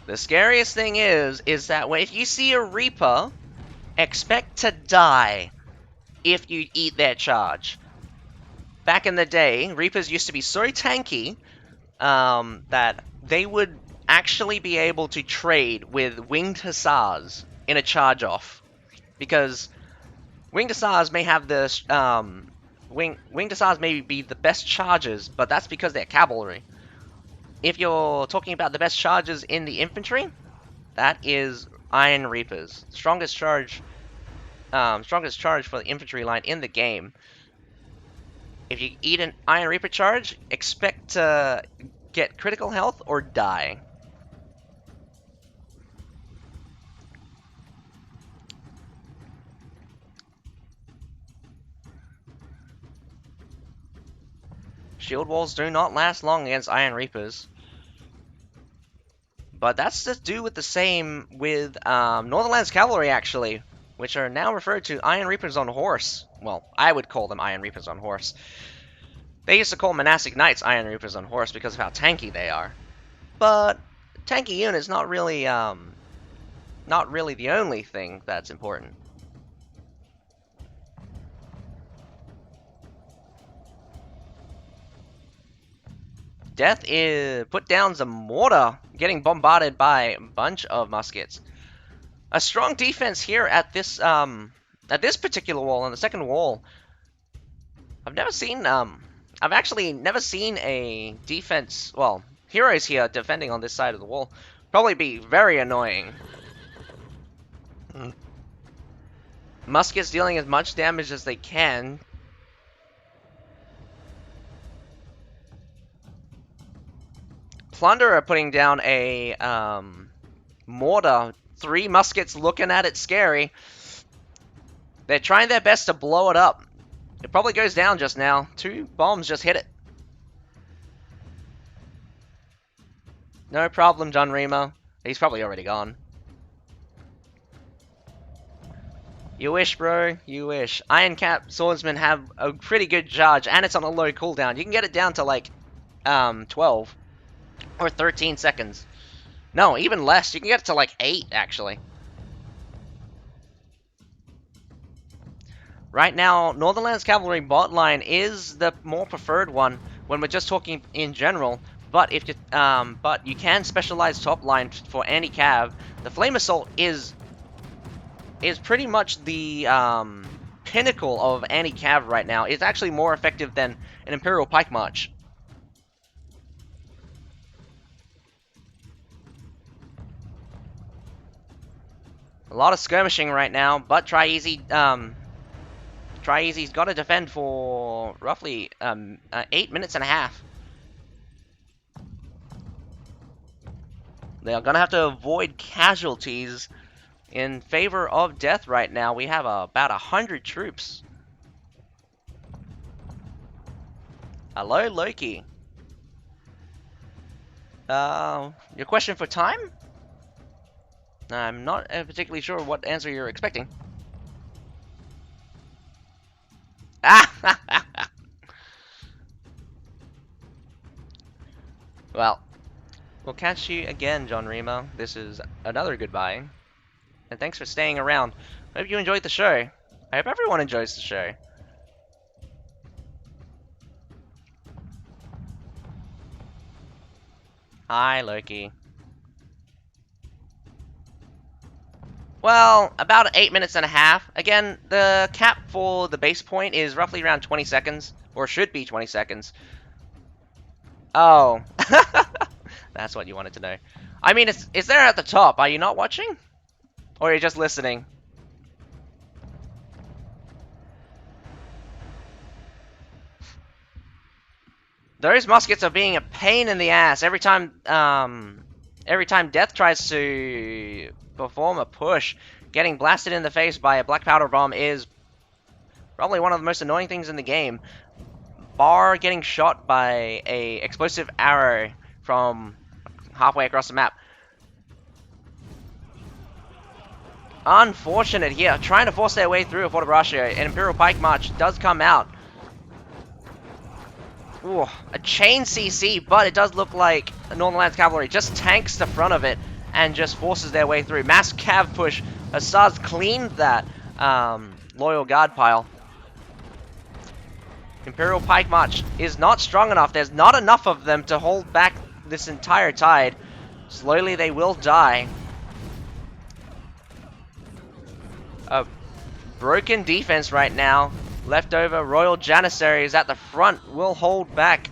Speaker 2: The scariest thing is that if you see a Reaper, expect to die if you eat their charge. Back in the day, Reapers used to be so tanky that they would actually be able to trade with Winged Hussars in a charge-off. Because Winged Hussars may have the Winged Hussars may be the best chargers, but that's because they're cavalry. If you're talking about the best chargers in the infantry, that is Iron Reapers. Strongest charge for the infantry line in the game. If you eat an Iron Reaper charge, expect to get critical health or die. Shield walls do not last long against Iron Reapers. But that's to do with the same with Northernlands Cavalry, actually, which are now referred to Iron Reapers on horse. Well, I would call them Iron Reapers on horse. They used to call Monastic Knights Iron Reapers on horse because of how tanky they are. But tanky units not really the only thing that's important. Death is put down some mortar, getting bombarded by a bunch of muskets. A strong defense here at this particular wall, on the second wall. I've actually never seen a defense. Well, heroes here defending on this side of the wall. Probably be very annoying. Muskets dealing as much damage as they can. Plunderer putting down a mortar. 3 muskets looking at it scary. They're trying their best to blow it up. It probably goes down just now. 2 bombs just hit it. No problem, John Remo. He's probably already gone. You wish, bro. You wish. Iron Cap Swordsmen have a pretty good charge, and it's on a low cooldown. You can get it down to like 12 or 13 seconds. No, even less. You can get it to like 8, actually. Right now, Northernlands Cavalry bot line is the more preferred one when we're just talking in general. But if you can specialize top line for anti-cav. The Flame Assault is pretty much the pinnacle of anti-cav right now. It's actually more effective than an Imperial Pike March. A lot of skirmishing right now, but TryEasy's got to defend for roughly 8 minutes and a half. They are going to have to avoid casualties in favor of Death right now. We have about 100 troops. Hello, Loki. Your question for time? I'm not particularly sure what answer you're expecting. Well, we'll catch you again, John Remo. This is another goodbye. And thanks for staying around. I hope you enjoyed the show. I hope everyone enjoys the show. Hi, Loki. Well, about 8 minutes and a half. Again, the cap for the base point is roughly around 20 seconds, or should be 20 seconds. Oh. That's what you wanted to know. I mean, it's there at the top. Are you not watching? Or are you just listening? Those muskets are being a pain in the ass every time Death tries to perform a push. Getting blasted in the face by a black powder bomb is probably one of the most annoying things in the game. Bar getting shot by a explosive arrow from halfway across the map. Unfortunate here, trying to force their way through a Fortibratio, and Imperial Pike March does come out. Ooh, a chain CC, but it does look like Northern Lands Cavalry just tanks the front of it and just forces their way through. Mass cav push. Assad's cleaned that loyal guard pile. Imperial Pike March is not strong enough. There's not enough of them to hold back this entire tide. Slowly they will die. A broken defense right now. Leftover Royal Janissaries at the front will hold back.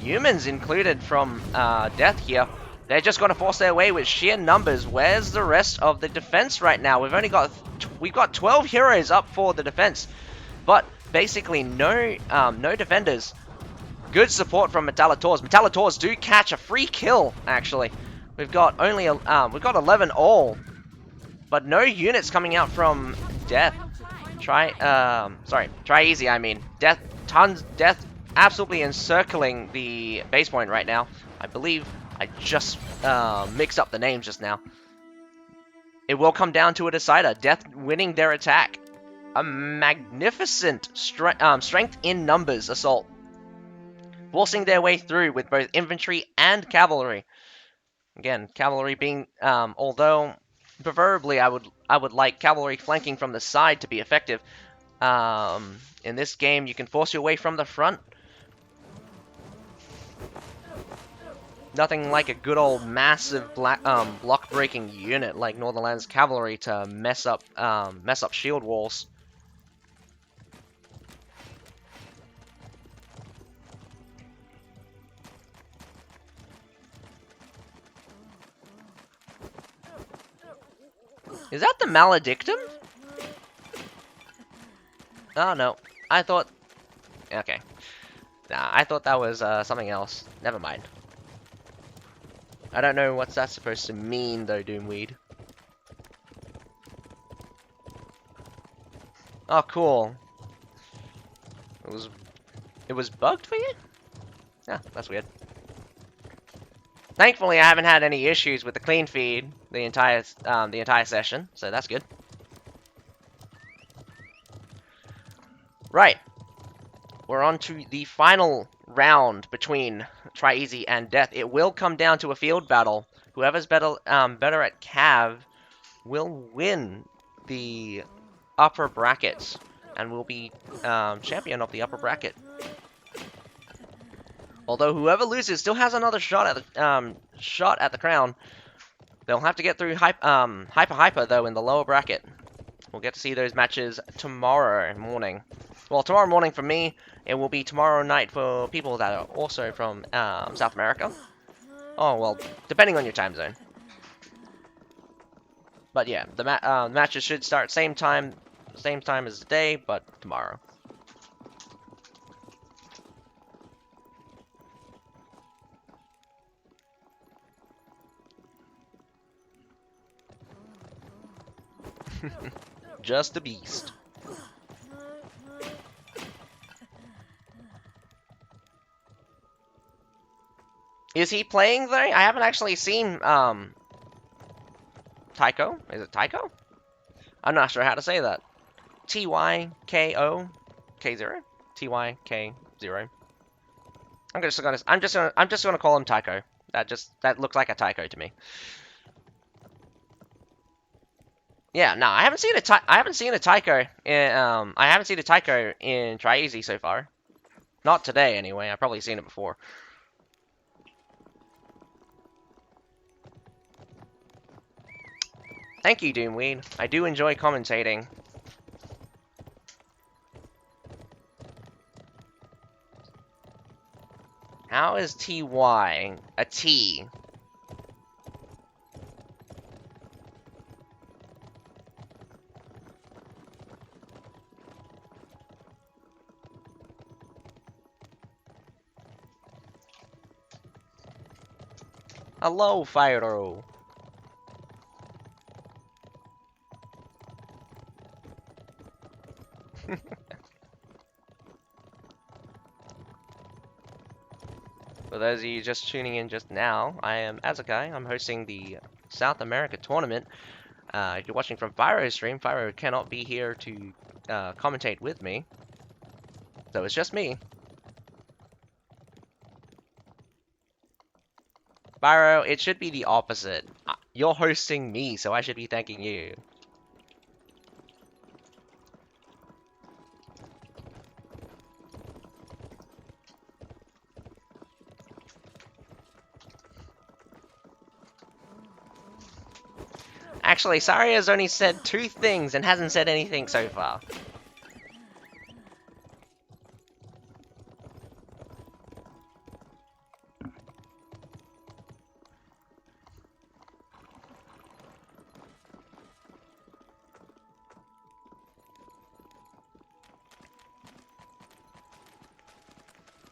Speaker 2: Humans included from Death here. They're just going to force their way with sheer numbers. Where's the rest of the defense right now? We've got 12 heroes up for the defense, but basically no defenders. Good support from Metallators. Metallators do catch a free kill. Actually, we've got 11 all, but no units coming out from Death. TryEasy. I mean, Death absolutely encircling the base point right now. I believe I just mixed up the names just now. It will come down to a decider. Death winning their attack. A magnificent strength in numbers assault. Forcing their way through with both infantry and cavalry. Again, cavalry being, although preferably I would like cavalry flanking from the side to be effective. In this game, you can force your way from the front. Nothing like a good old massive block breaking unit like Northern Lands Cavalry to mess up shield walls. Is that the Maledictum? Oh no, I thought. Okay, nah, I thought that was something else. Never mind. I don't know what's that supposed to mean though, Doomweed. Oh, cool. It was bugged for you? Yeah, that's weird. Thankfully, I haven't had any issues with the clean feed the entire session, so that's good. Right, we're on to the final round between TryEasy and Death. It will come down to a field battle. Whoever's better at Cav will win the upper brackets and will be champion of the upper bracket. Although whoever loses still has another shot at the crown. They'll have to get through HypaHypa though in the lower bracket. We'll get to see those matches tomorrow morning. Well, tomorrow morning for me. It will be tomorrow night for people that are also from South America. Oh well, depending on your time zone. But yeah, the matches should start same time as today, but tomorrow. Just a beast. Is he playing though? I haven't actually seen Tycho. Is it Tycho? I'm not sure how to say that. Tyko K0 TYK0. I'm just gonna call him Tycho. That looks like a Tycho to me. Yeah, no, I haven't seen a Tycho in TryEasy so far. Not today, anyway. I've probably seen it before. Thank you, Doomweed. I do enjoy commentating. How is TY a T? Hello, Fyro. For those of you just tuning in just now, I am Azakai. I'm hosting the South America tournament. If you're watching from Fyro's stream, Fyro cannot be here to commentate with me. So it's just me. Fyro, it should be the opposite. You're hosting me, so I should be thanking you. Actually, Saria's only said 2 things and hasn't said anything so far.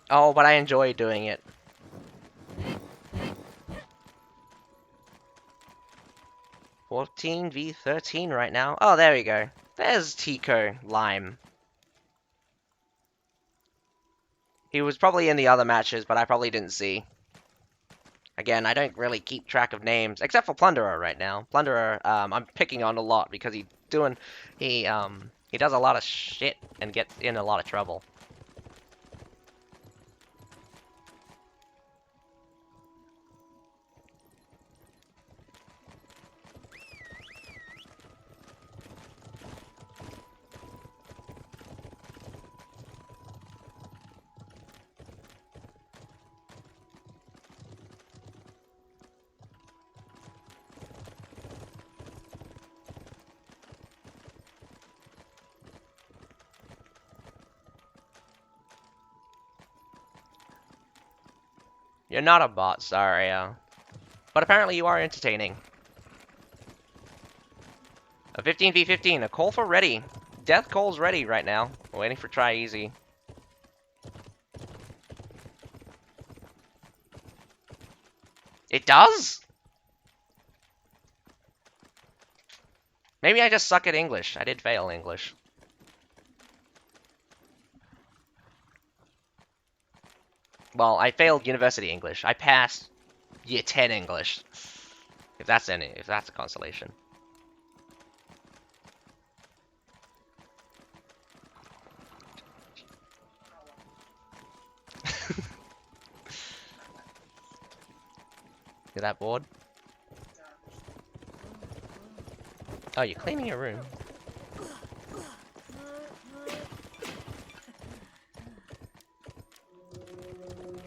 Speaker 2: Oh, but I enjoy doing it. (14v13) right now. Oh, there we go. There's Tico Lime. He was probably in the other matches, but I probably didn't see. Again, I don't really keep track of names, except for Plunderer right now. Plunderer, I'm picking on a lot because he does a lot of shit and gets in a lot of trouble. You're not a bot, sorry, but apparently you are entertaining. A 15v15, a call for ready. Death call's ready right now. We're waiting for TryEasy. It does? Maybe I just suck at English. I did fail English. Well, I failed university English. I passed year 10 English. If that's a consolation. You're that bored? Oh, you're cleaning your room.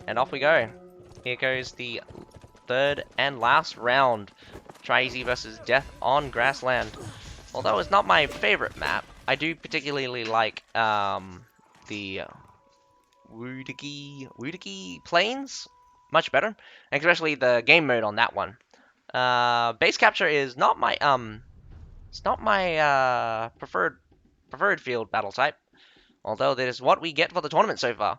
Speaker 2: And off we go. Here goes the third and last round. TryEasy vs Death on Grassland. Although it's not my favorite map, I do particularly like the Woodiki Plains much better, and especially the game mode on that one. Base capture is not my preferred field battle type, although that is what we get for the tournament so far.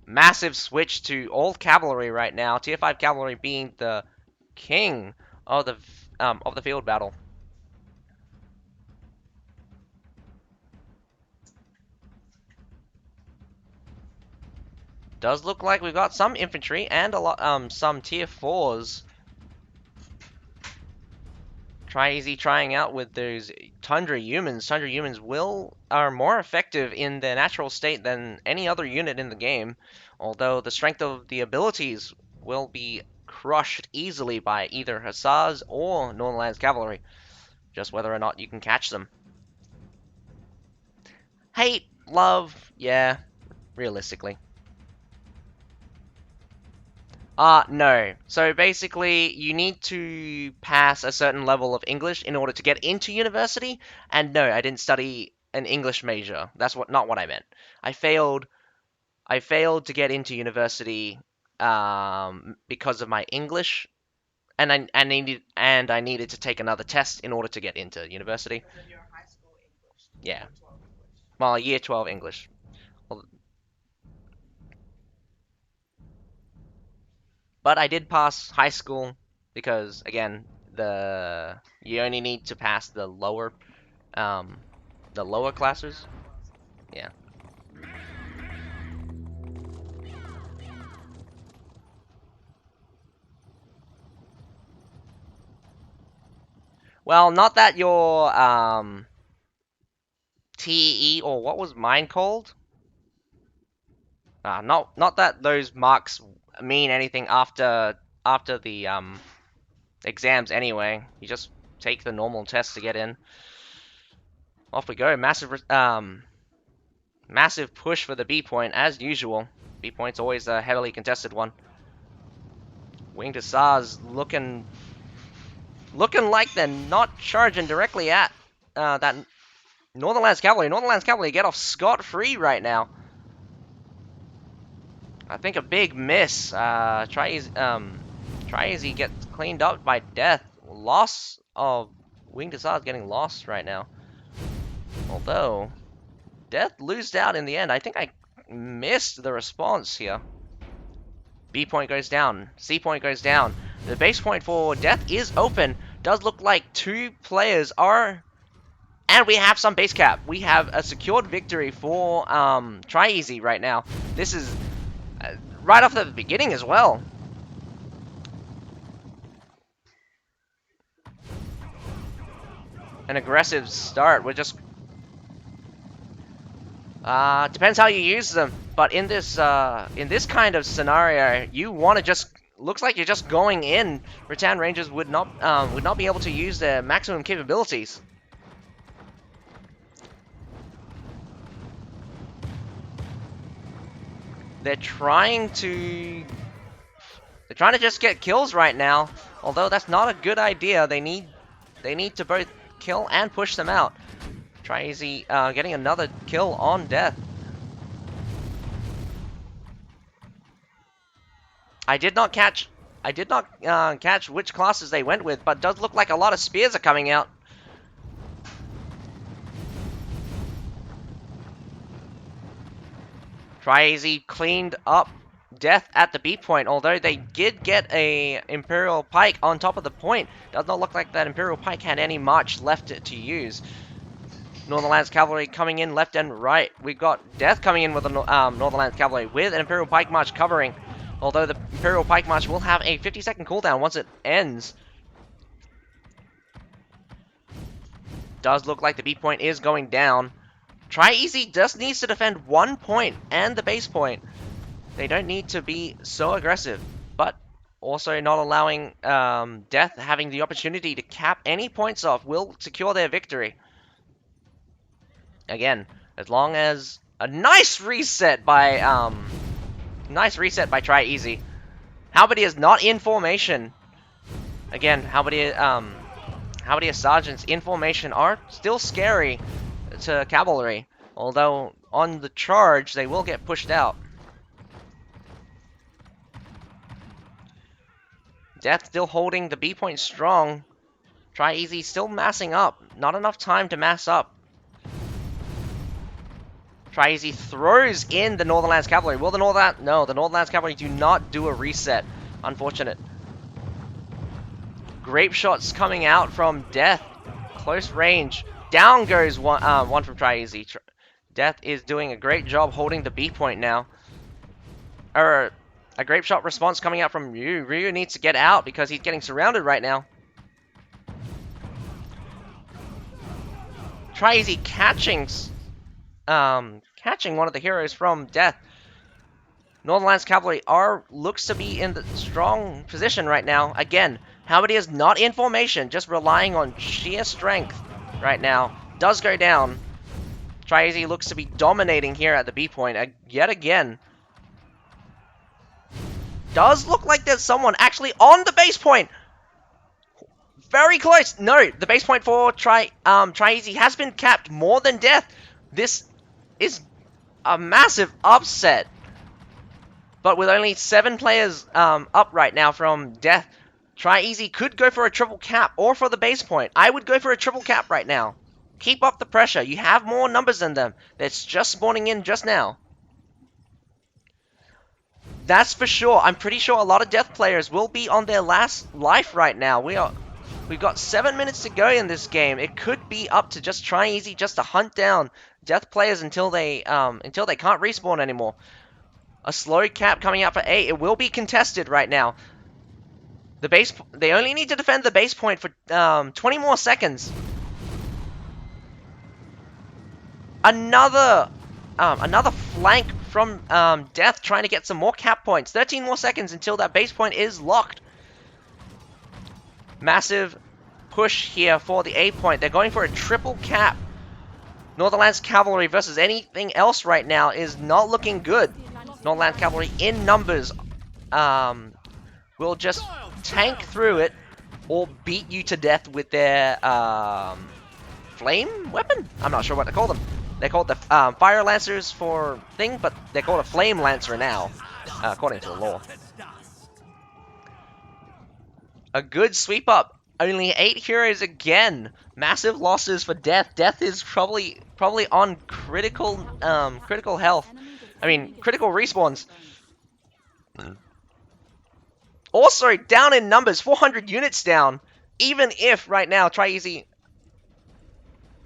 Speaker 2: Massive switch to all cavalry right now. Tier 5 cavalry being the king of the field battle. Does look like we've got some infantry and a lot some tier 4s. TryEasy trying out with those Tundra humans. Tundra humans are more effective in their natural state than any other unit in the game, although the strength of the abilities will be crushed easily by either Hussars or Northern Lands Cavalry, just whether or not you can catch them. Hate, love, yeah, realistically. No. So basically, you need to pass a certain level of English in order to get into university. And no, I didn't study an English major. That's not what I meant. I failed. I failed to get into university because of my English, and I needed to take another test in order to get into university. Yeah. Well, year 12 English. Well, but I did pass high school because again, the you only need to pass um the lower classes. Yeah. Well, not that your TE or what was mine called? Not that those marks mean anything after the exams anyway. You just take the normal test to get in. Off we go. Massive push for the B point as usual. B point's always a heavily contested one. Winged Hussars looking like they're not charging directly at that Northernlands Cavalry. Northernlands Cavalry get off scot-free right now. I think a big miss. TryEasy gets cleaned up by Death. Loss of Winged Hussars getting lost right now. Although Death losed out in the end. I think I missed the response here. B point goes down. C point goes down. The base point for Death is open. Does look like two players are... And we have some base cap. We have a secured victory for TryEasy right now. This is right off the beginning as well. An aggressive start. We're just... depends how you use them. But in this kind of scenario, you want to just... Looks like you're just going in. Rattan Rangers would not be able to use their maximum capabilities. They're trying to just get kills right now. Although that's not a good idea. They need to both kill and push them out. TryEasy getting another kill on Death. I did not catch which classes they went with, but does look like a lot of spears are coming out. TryEasy cleaned up Death at the B point, although they did get a Imperial Pike on top of the point. Does not look like that Imperial Pike had any march left to use. Northernlands Cavalry coming in left and right. We've got Death coming in with the Northernlands Cavalry with an Imperial Pike March covering. Although the Imperial Pike March will have a 50-second cooldown once it ends. Does look like the B point is going down. TryEasy just needs to defend 1 point and the base point. They don't need to be so aggressive, but also not allowing Death having the opportunity to cap any points off will secure their victory. Again, as long as a nice reset by TryEasy. Halberdier is not in formation. Again, Halberdier sergeants in formation are still scary to cavalry, although on the charge they will get pushed out. Death still holding the B point strong. TryEasy still massing up. Not enough time to mass up. TryEasy throws in the Northernlands Cavalry. Will the Northernlands Cavalry do not do a reset. Unfortunate. Grape shots coming out from Death. Close range. Down goes one from TryEasy. Death is doing a great job holding the B point now. A grape shot response coming out from Ryu. Ryu needs to get out because he's getting surrounded right now. TryEasy catching one of the heroes from Death. Northernlands Cavalry looks to be in the strong position right now. Again, Halberdier is not in formation, just relying on sheer strength right now. Does go down. TryEasy looks to be dominating here at the B point yet again. Does look like there's someone actually on the base point. Very close. No, the base point for TryEasy has been capped more than Death. This is a massive upset. But with only 7 players up right now from Death, TryEasy could go for a triple cap or for the base point. I would go for a triple cap right now. Keep up the pressure. You have more numbers than them. That's just spawning in just now. That's for sure. I'm pretty sure a lot of Death players will be on their last life right now. We've got 7 minutes to go in this game. It could be up to just TryEasy just to hunt down Death players until they can't respawn anymore. A slow cap coming out for A. It will be contested right now. They only need to defend the base point for 20 more seconds. Another flank from Death trying to get some more cap points. 13 more seconds until that base point is locked. Massive push here for the A point. They're going for a triple cap. Northernlands Cavalry versus anything else right now is not looking good. Northernlands Cavalry in numbers will just tank through it or beat you to death with their flame weapon? I'm not sure what to call them. They're called the Fire Lancers for thing, but they're called a Flame Lancer now, according to the lore. A good sweep up. Only 8 heroes again. Massive losses for Death. Death is probably on critical health. I mean, critical respawns. Also, down in numbers, 400 units down. Even if, right now, TryEasy...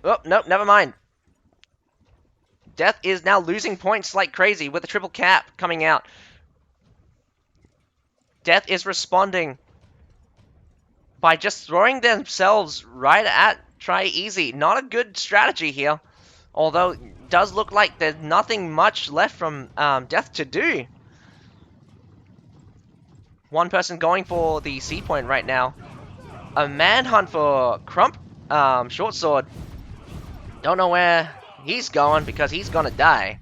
Speaker 2: Oh, no, never mind. Death is now losing points like crazy with a triple cap coming out. Death is responding by just throwing themselves right at TryEasy. Not a good strategy here. Although, it does look like there's nothing much left from Death to do. One person going for the C point right now. A manhunt for Crump, short sword. Don't know where he's going because he's gonna die.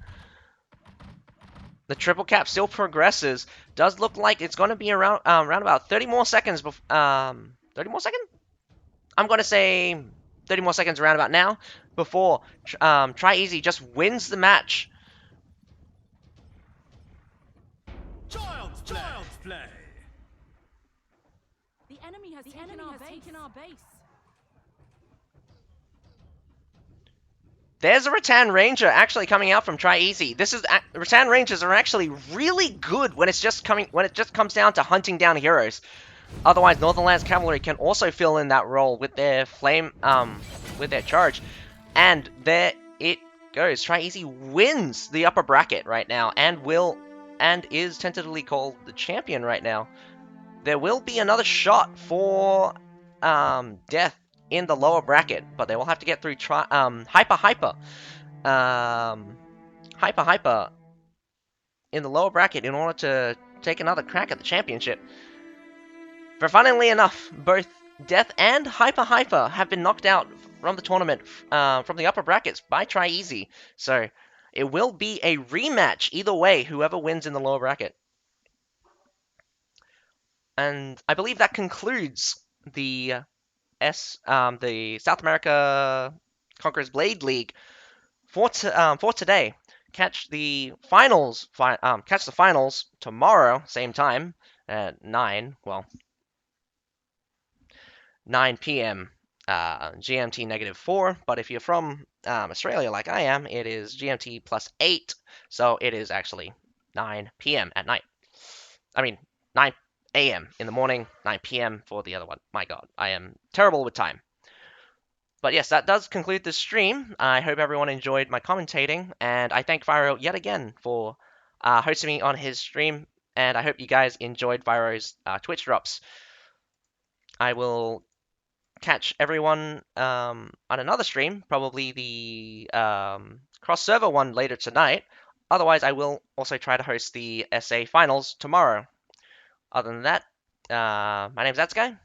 Speaker 2: The triple cap still progresses. Does look like it's gonna be around about 30 more seconds. 30 more seconds? I'm gonna say 30 more seconds around about now before TryEasy just wins the match.
Speaker 3: Child's play.
Speaker 4: The enemy has taken our base.
Speaker 2: There's a Rattan Ranger actually coming out from TryEasy. Rattan Rangers are actually really good when it just comes down to hunting down heroes. Otherwise, Northernlands Cavalry can also fill in that role with their with their charge. And there it goes. TryEasy wins the upper bracket right now and is tentatively called the champion right now. There will be another shot for Death in the lower bracket, but they will have to get through HypaHypa in the lower bracket in order to take another crack at the championship. For funnily enough, both Death and HypaHypa have been knocked out from the tournament from the upper brackets by TryEasy, so it will be a rematch either way, whoever wins in the lower bracket. And I believe that concludes the South America Conqueror's Blade League for today. Catch the finals tomorrow, same time at 9 p.m. GMT -4. But if you're from Australia like I am, it is GMT +8, so it is actually 9 p.m. at night. I mean 9 a.m. in the morning, 9 p.m. for the other one. My god, I am terrible with time. But yes, that does conclude the stream. I hope everyone enjoyed my commentating, and I thank Vyro yet again for hosting me on his stream, and I hope you guys enjoyed Vyro's Twitch drops. I will catch everyone on another stream, probably the cross-server one later tonight. Otherwise, I will also try to host the SA Finals tomorrow. Other than that, my name's Zatsguy.